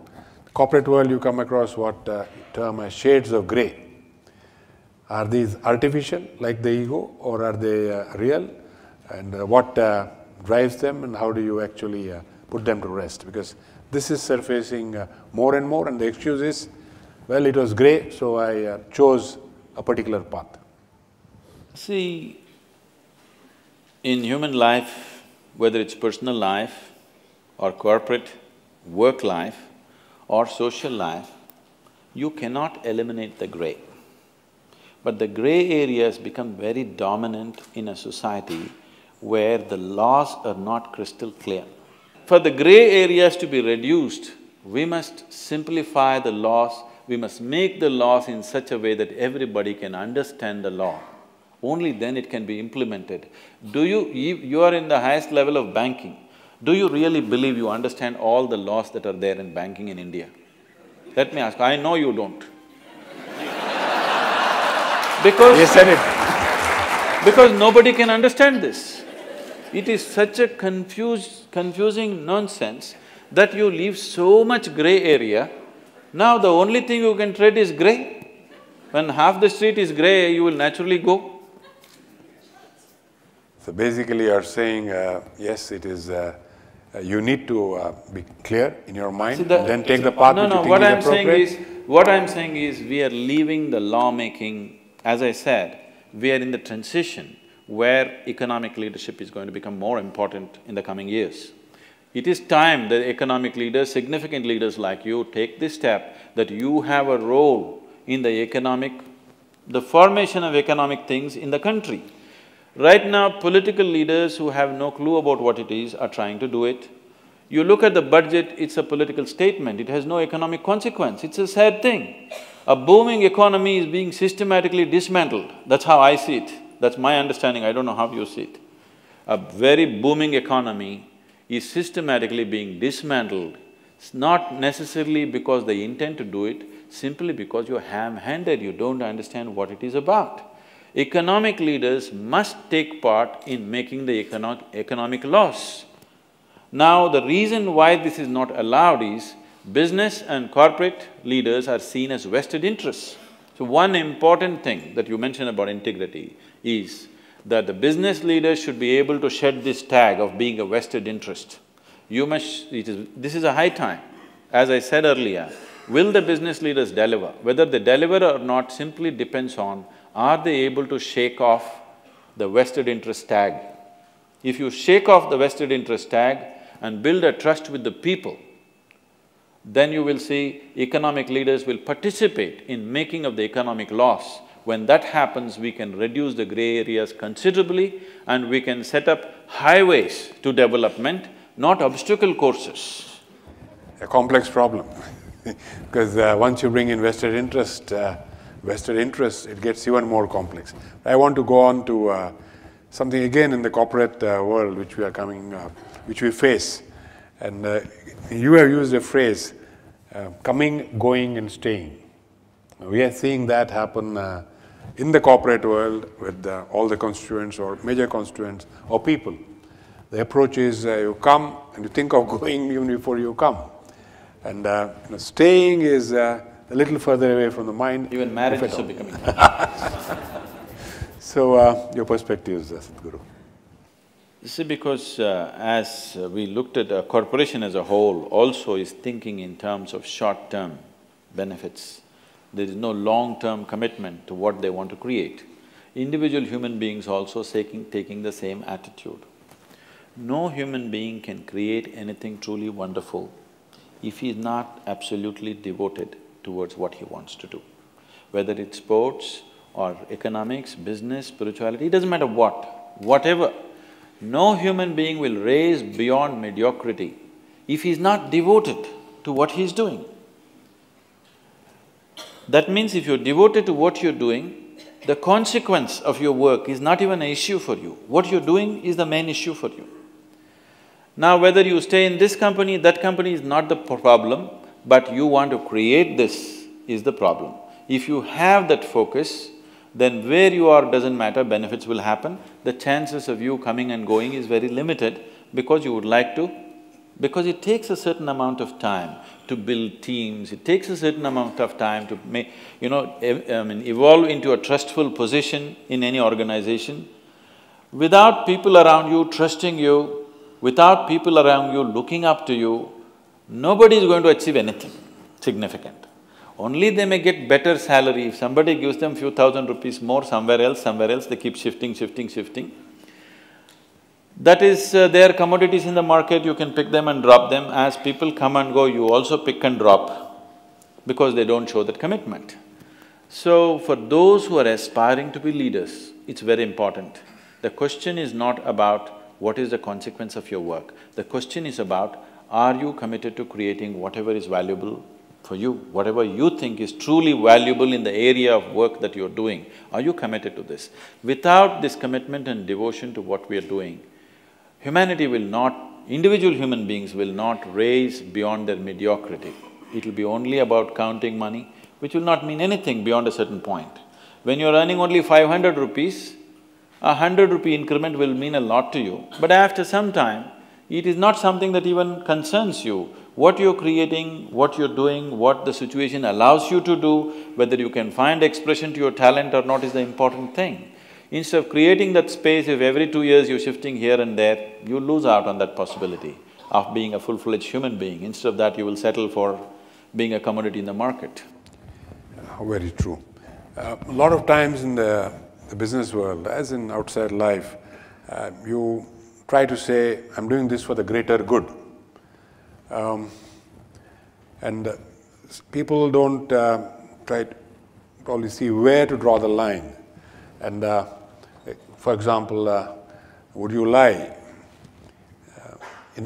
corporate world you come across what term as shades of grey. Are these artificial like the ego or are they real? And what drives them and how do you actually put them to rest? Because this is surfacing more and more and the excuse is, well, it was grey, so I chose a particular path. See, in human life, whether it's personal life or corporate, work life or social life, you cannot eliminate the grey. But the grey areas become very dominant in a society where the laws are not crystal clear. For the grey areas to be reduced, we must simplify the laws, we must make the laws in such a way that everybody can understand the law. Only then it can be implemented. You are in the highest level of banking. Do you really believe you understand all the laws that are there in banking in India? Let me ask, I know you don't. Because… You said it. Because nobody can understand this. It is such a confusing nonsense that you leave so much grey area. Now the only thing you can tread is grey. When half the street is grey, you will naturally go. So basically you're saying, yes, it is, you need to be clear in your mind and then take the path which you think is appropriate. What I'm saying is, we are leaving the lawmaking, as I said, we are in the transition where economic leadership is going to become more important in the coming years. It is time that economic leaders, significant leaders like you, take this step that you have a role in the formation of economic things in the country. Right now, political leaders who have no clue about what it is are trying to do it. You look at the budget, it's a political statement, it has no economic consequence, it's a sad thing. A booming economy is being systematically dismantled, that's how I see it, that's my understanding, I don't know how you see it. A very booming economy is systematically being dismantled, it's not necessarily because they intend to do it, simply because you're ham-handed, you don't understand what it is about. Economic leaders must take part in making the economic laws. Now, the reason why this is not allowed is, business and corporate leaders are seen as vested interests. So one important thing that you mentioned about integrity is that the business leaders should be able to shed this tag of being a vested interest. This is a high time. As I said earlier, will the business leaders deliver? Whether they deliver or not simply depends on, are they able to shake off the vested interest tag? If you shake off the vested interest tag and build a trust with the people, then you will see economic leaders will participate in making of the economic laws. When that happens, we can reduce the gray areas considerably and we can set up highways to development, not obstacle courses. A complex problem because once you bring in vested interest, it gets even more complex. I want to go on to something again in the corporate world which which we face. And you have used a phrase, coming, going and staying. We are seeing that happen in the corporate world with all the constituents or major constituents or people. The approach is you come and you think of going even before you come. And staying is a little further away from the mind. Even marriages are becoming So, your perspectives, Sadhguru. You see, because as we looked at a corporation as a whole also is thinking in terms of short-term benefits. There is no long-term commitment to what they want to create. Individual human beings also taking the same attitude. No human being can create anything truly wonderful if he is not absolutely devoted towards what he wants to do. Whether it's sports or economics, business, spirituality, it doesn't matter whatever. No human being will rise beyond mediocrity if he's not devoted to what he's doing. That means if you're devoted to what you're doing, the consequence of your work is not even an issue for you. What you're doing is the main issue for you. Now, whether you stay in this company, that company is not the problem, but you want to create this is the problem. If you have that focus, then where you are doesn't matter, benefits will happen. The chances of you coming and going is very limited because you would like to… because it takes a certain amount of time to build teams, it takes a certain amount of time to evolve into a trustful position in any organization. Without people around you trusting you, without people around you looking up to you, nobody is going to achieve anything significant. Only they may get better salary. If somebody gives them few thousand rupees more somewhere else, they keep shifting. That is their commodities in the market, you can pick them and drop them. As people come and go, you also pick and drop because they don't show that commitment. So, for those who are aspiring to be leaders, it's very important. The question is not about what is the consequence of your work. The question is about, are you committed to creating whatever is valuable for you, whatever you think is truly valuable in the area of work that you're doing, are you committed to this? Without this commitment and devotion to what we are doing, humanity will not… individual human beings will not rise beyond their mediocrity. It will be only about counting money, which will not mean anything beyond a certain point. When you're earning only 500 rupees, a 100-rupee increment will mean a lot to you, but after some time, it is not something that even concerns you. What you're creating, what you're doing, what the situation allows you to do, whether you can find expression to your talent or not is the important thing. Instead of creating that space, if every 2 years you're shifting here and there, you lose out on that possibility of being a full-fledged human being. Instead of that, you will settle for being a commodity in the market. Very true. A lot of times in the business world, as in outside life, you try to say, I'm doing this for the greater good. And people don't try to probably see where to draw the line. And for example, would you lie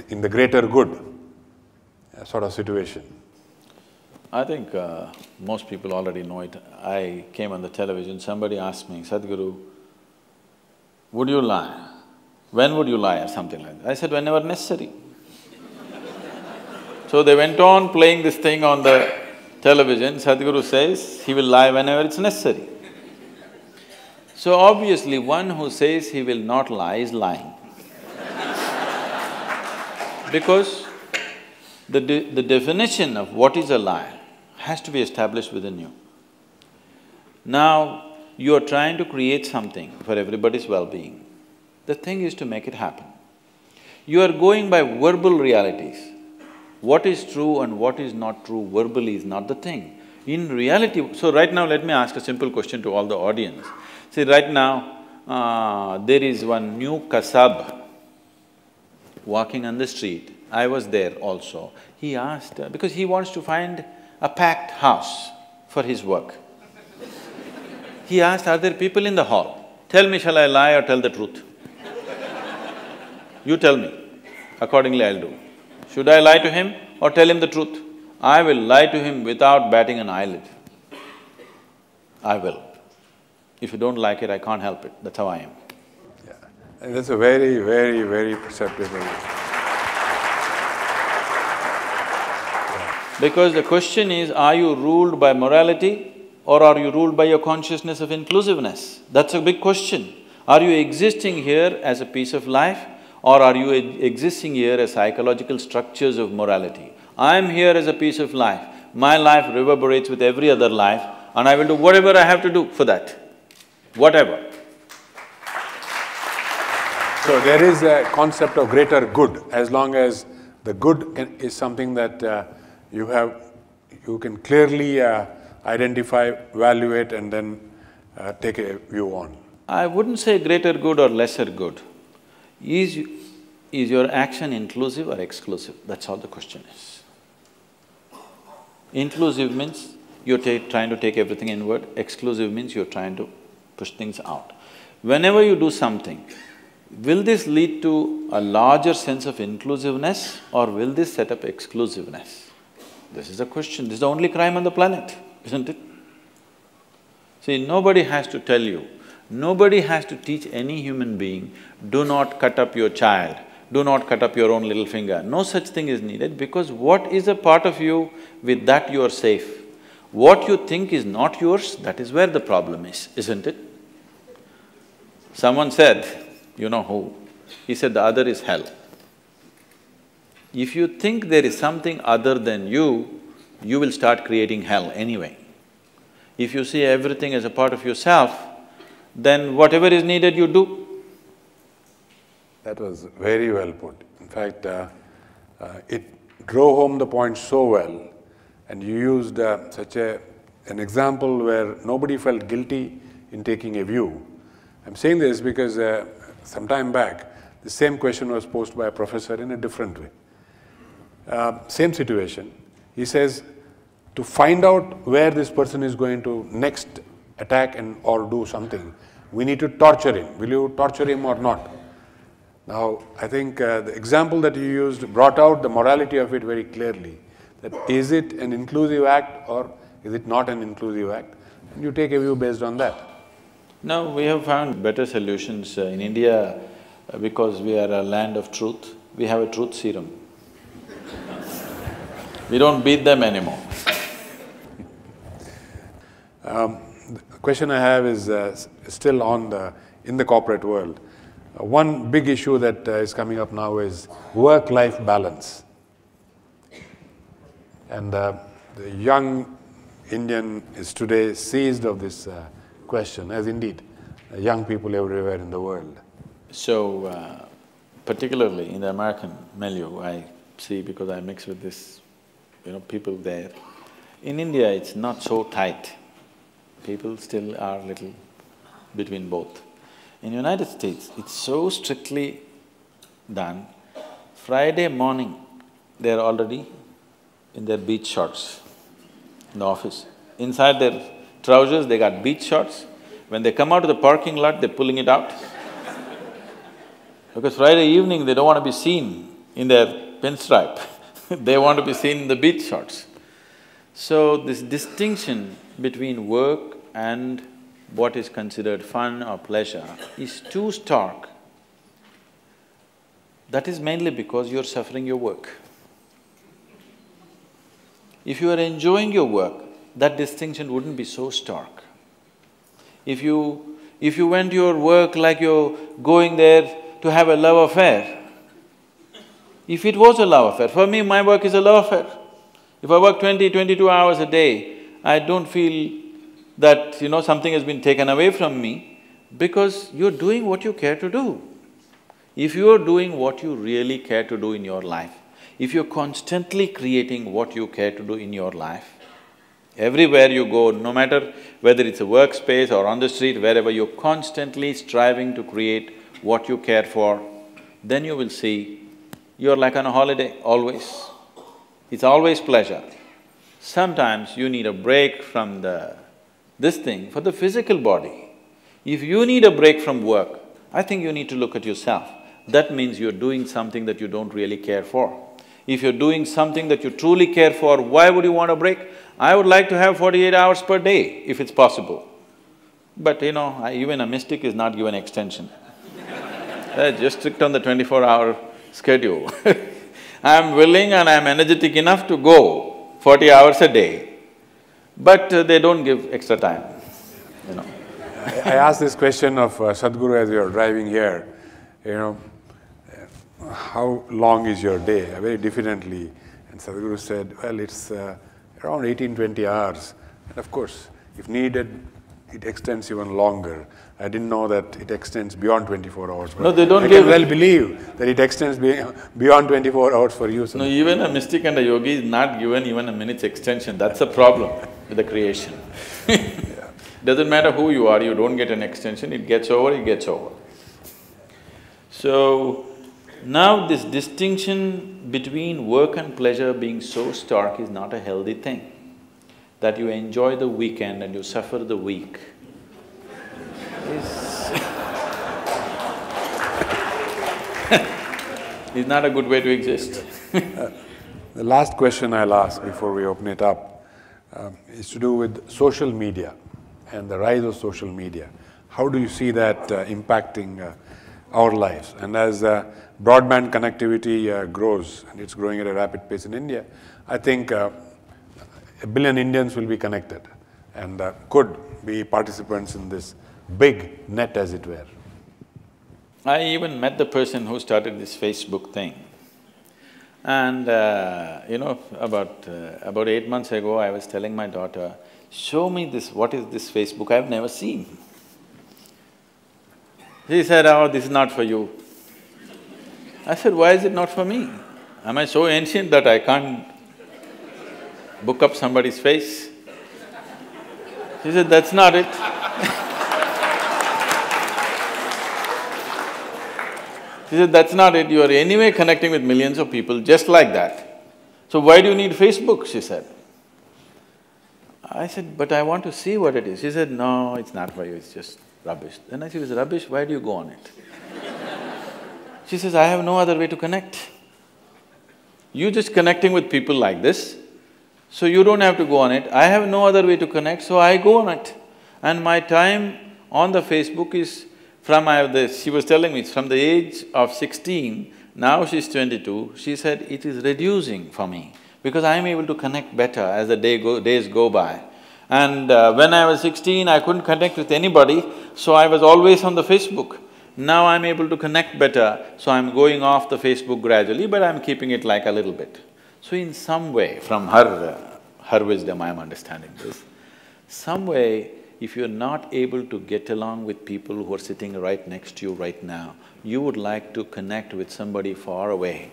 in the greater good sort of situation? I think most people already know it. I came on the television, somebody asked me, Sadhguru, would you lie? When would you lie or something like that? I said, whenever necessary. So they went on playing this thing on the television. Sadhguru says he will lie whenever it's necessary. So obviously one who says he will not lie is lying. Because the definition of what is a lie has to be established within you. Now, you are trying to create something for everybody's well-being. The thing is to make it happen. You are going by verbal realities. What is true and what is not true verbally is not the thing. In reality… So right now, let me ask a simple question to all the audience. See, right now, there is one new kasab walking on the street. I was there also. He asked… because he wants to find a packed house for his work. He asked, are there people in the hall? Tell me, shall I lie or tell the truth? You tell me, accordingly I'll do. Should I lie to him or tell him the truth? I will lie to him without batting an eyelid. I will. If you don't like it, I can't help it, that's how I am. Yeah, and that's a very, very, very perceptible… Because the question is, are you ruled by morality or are you ruled by your consciousness of inclusiveness? That's a big question. Are you existing here as a piece of life or are you existing here as psychological structures of morality? I am here as a piece of life. My life reverberates with every other life and I will do whatever I have to do for that, whatever. So there is a concept of greater good, as long as the good is something that you can clearly identify, evaluate and then take a view on. I wouldn't say greater good or lesser good. Is your action inclusive or exclusive? That's all the question is. Inclusive means you're trying to take everything inward, exclusive means you're trying to push things out. Whenever you do something, will this lead to a larger sense of inclusiveness or will this set up exclusiveness? This is the question, this is the only crime on the planet, isn't it? See, nobody has to tell you, nobody has to teach any human being, do not cut up your child, do not cut up your own little finger. No such thing is needed because what is a part of you, with that you are safe. What you think is not yours, that is where the problem is, isn't it? Someone said, you know who, he said the other is hell. If you think there is something other than you will start creating hell anyway. If you see everything as a part of yourself, then whatever is needed you do. That was very well put. In fact, it drove home the point so well and you used such an example where nobody felt guilty in taking a view. I'm saying this because some time back, the same question was posed by a professor in a different way. Same situation. He says, to find out where this person is going to next attack or do something, we need to torture him. Will you torture him or not? Now, I think the example that you used brought out the morality of it very clearly. That is it an inclusive act or is it not an inclusive act? And you take a view based on that. No, we have found better solutions. In India, because we are a land of truth, we have a truth serum. We don't beat them anymore. The question I have is still in the corporate world. One big issue that is coming up now is work-life balance. And the young Indian is today seized of this question, as indeed young people everywhere in the world? So, particularly in the American milieu, I see, because I mix with this, people there. In India, it's not so tight. People still are little between both. In United States, it's so strictly done. Friday morning, they're already in their beach shorts in the office. Inside their trousers, they got beach shorts. When they come out of the parking lot, they're pulling it out. Because Friday evening, they don't want to be seen in their pinstripe. They want to be seen in the beach shorts. So this distinction between work and what is considered fun or pleasure is too stark. That is mainly because you're suffering your work. If you are enjoying your work, that distinction wouldn't be so stark. If you went to your work like you're going there to have a love affair, if it was a love affair, for me my work is a love affair. If I work 20, 22 hours a day, I don't feel that, something has been taken away from me, because you're doing what you care to do. If you're doing what you really care to do in your life, if you're constantly creating what you care to do in your life, everywhere you go, no matter whether it's a workspace or on the street, wherever you're constantly striving to create what you care for, then you will see you're like on a holiday, always. It's always pleasure. Sometimes you need a break from this thing for the physical body. If you need a break from work, I think you need to look at yourself. That means you're doing something that you don't really care for. If you're doing something that you truly care for, why would you want a break? I would like to have 48 hours per day, if it's possible. But even a mystic is not given extension. They're just strict on the 24-hour schedule. I'm willing and I'm energetic enough to go 40 hours a day, but they don't give extra time, I asked this question of Sadhguru as we were driving here, how long is your day? Very diffidently. And Sadhguru said, well, it's around 18-20 hours. And of course, if needed, it extends even longer. I didn't know that it extends beyond 24 hours. No, they don't I give… can well believe that it extends beyond 24 hours for you. No, even a mystic and a yogi is not given even a minute's extension. That's a problem with the creation. Doesn't matter who you are, you don't get an extension, it gets over, it gets over. So, now this distinction between work and pleasure being so stark is not a healthy thing. That you enjoy the weekend and you suffer the week is not a good way to exist. The last question I'll ask before we open it up is to do with social media and the rise of social media. How do you see that impacting our lives? And as broadband connectivity grows, and it's growing at a rapid pace in India, I think 1 billion Indians will be connected and could be participants in this big net, as it were. I even met the person who started this Facebook thing. And about 8 months ago, I was telling my daughter, show me this, what is this Facebook, I've never seen. She said, oh, this is not for you. I said, why is it not for me? Am I so ancient that I can't book up somebody's face? She said, that's not it. She said, that's not it, you are anyway connecting with millions of people just like that. So why do you need Facebook, she said. I said, but I want to see what it is. She said, no, it's not for you, it's just rubbish. Then I said, it's rubbish, why do you go on it? She says, I have no other way to connect. You just connecting with people like this, so you don't have to go on it. I have no other way to connect, so I go on it. And my time on the Facebook is she was telling me, it's from the age of 16, now she's 22, she said, it is reducing for me because I'm able to connect better as the days go by. And when I was 16, I couldn't connect with anybody, so I was always on the Facebook. Now I'm able to connect better, so I'm going off the Facebook gradually, but I'm keeping it like a little bit. So in some way, from her wisdom I'm understanding this, some way if you're not able to get along with people who are sitting right next to you right now, you would like to connect with somebody far away.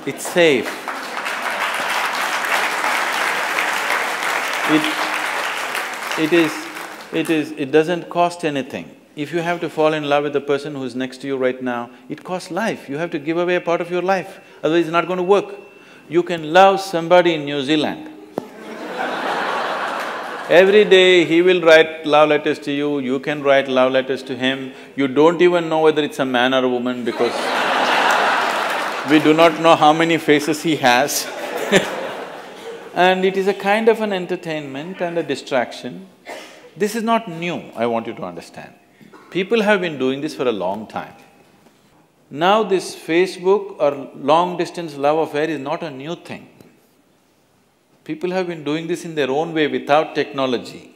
It's safe. It doesn't cost anything. If you have to fall in love with the person who's next to you right now, it costs life. You have to give away a part of your life, otherwise it's not going to work. You can love somebody in New Zealand. Every day he will write love letters to you, you can write love letters to him. You don't even know whether it's a man or a woman because we do not know how many faces he has. And it is a kind of an entertainment and a distraction. This is not new, I want you to understand. People have been doing this for a long time. Now this Facebook or long-distance love affair is not a new thing. People have been doing this in their own way without technology.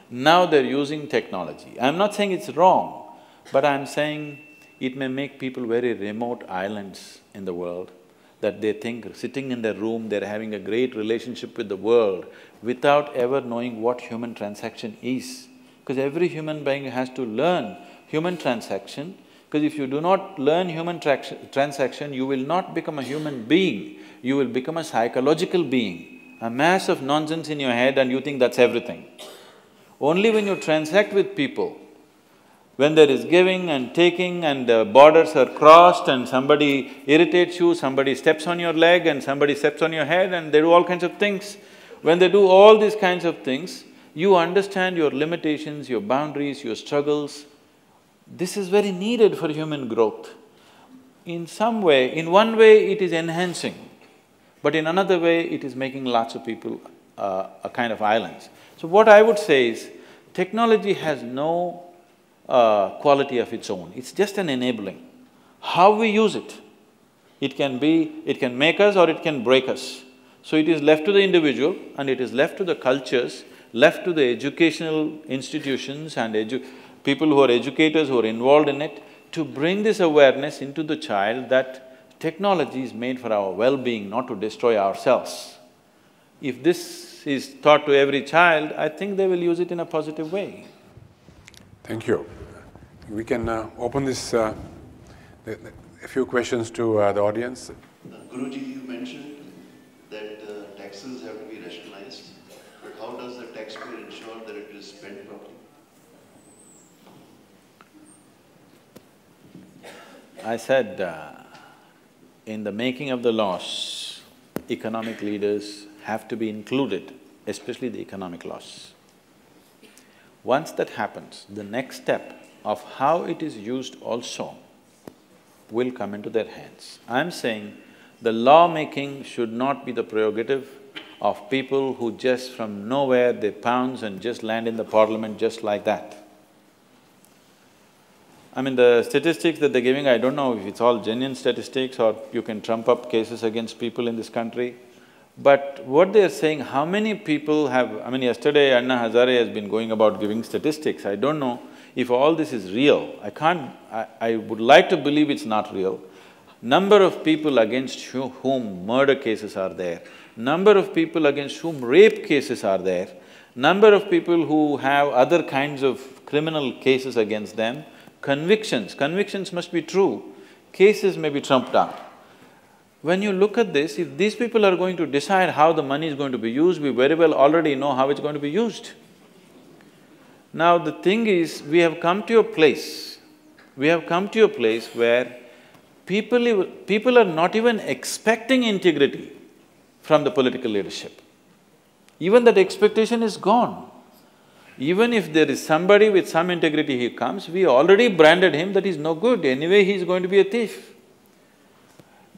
Now they're using technology. I'm not saying it's wrong, but I'm saying it may make people very remote islands in the world, that they think sitting in their room, they're having a great relationship with the world without ever knowing what human transaction is. Because every human being has to learn human transaction, because if you do not learn human transaction, you will not become a human being, you will become a psychological being, a mass of nonsense in your head and you think that's everything. Only when you transact with people, when there is giving and taking and the borders are crossed and somebody irritates you, somebody steps on your leg and somebody steps on your head and they do all kinds of things. When they do all these kinds of things, you understand your limitations, your boundaries, your struggles. This is very needed for human growth. In some way, in one way it is enhancing, but in another way it is making lots of people a kind of islands. So what I would say is, technology has no quality of its own, it's just an enabling. How we use it, it can make us or it can break us. So it is left to the individual and it is left to the cultures, left to the educational institutions and people who are educators who are involved in it, to bring this awareness into the child that technology is made for our well-being, not to destroy ourselves. If this is taught to every child, I think they will use it in a positive way. Thank you. We can open this, a few questions to the audience. Guruji, you mentioned that taxes have to be rationalized, but how does the taxpayer ensure that it is spent properly? I said, in the making of the laws, economic leaders have to be included, especially the economic laws. Once that happens, the next step of how it is used also will come into their hands. I'm saying the law-making should not be the prerogative of people who just from nowhere they pounce and just land in the parliament just like that. I mean, the statistics that they're giving, I don't know if it's all genuine statistics or you can trump up cases against people in this country. But what they're saying, how many people have… I mean, yesterday Anna Hazare has been going about giving statistics. I don't know if all this is real. I would like to believe it's not real. Number of people against whom murder cases are there, number of people against whom rape cases are there, number of people who have other kinds of criminal cases against them, convictions must be true, cases may be trumped up. When you look at this, if these people are going to decide how the money is going to be used, we very well already know how it's going to be used. Now the thing is, we have come to a place where people are not even expecting integrity from the political leadership. Even that expectation is gone. Even if there is somebody with some integrity he comes, we already branded him that he's no good, anyway he's going to be a thief.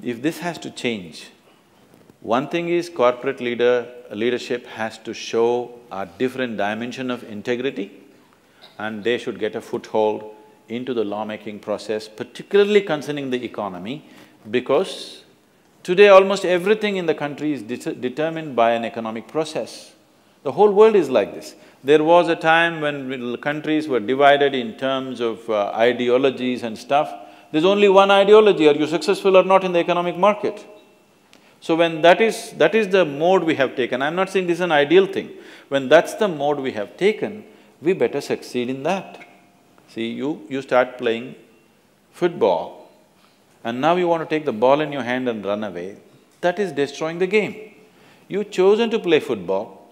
If this has to change, one thing is corporate leadership has to show a different dimension of integrity and they should get a foothold into the lawmaking process, particularly concerning the economy, because today almost everything in the country is determined by an economic process. The whole world is like this. There was a time when countries were divided in terms of ideologies and stuff. There's only one ideology, are you successful or not in the economic market? So when that is the mode we have taken, I'm not saying this is an ideal thing. When that's the mode we have taken, we better succeed in that. See, you start playing football and now you want to take the ball in your hand and run away, that is destroying the game. You've chosen to play football.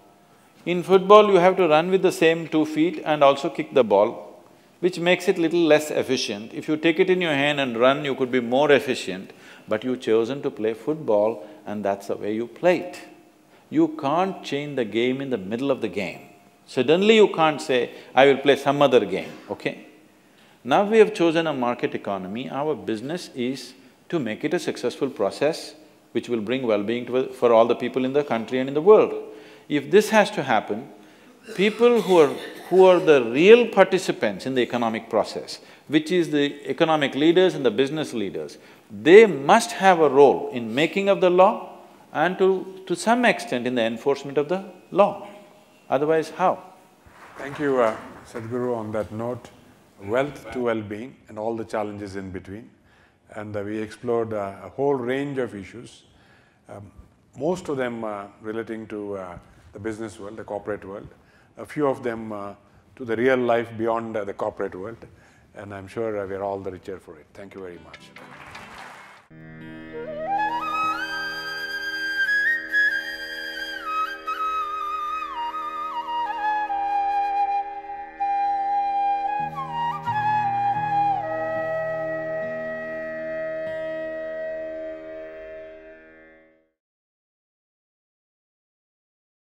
In football, you have to run with the same 2 feet and also kick the ball, which makes it little less efficient. If you take it in your hand and run, you could be more efficient, but you've chosen to play football and that's the way you play it. You can't change the game in the middle of the game. Suddenly you can't say, I will play some other game, okay? Now we have chosen a market economy, our business is to make it a successful process which will bring well-being for all the people in the country and in the world. If this has to happen, people who are the real participants in the economic process, which is the economic leaders and the business leaders, they must have a role in making of the law and to some extent in the enforcement of the law. Otherwise, how? Thank you, Sadhguru, on that note. Wealth to well-being and all the challenges in between. And we explored a whole range of issues, most of them relating to the business world, the corporate world, a few of them to the real life beyond the corporate world, and I'm sure we are all the richer for it. Thank you very much.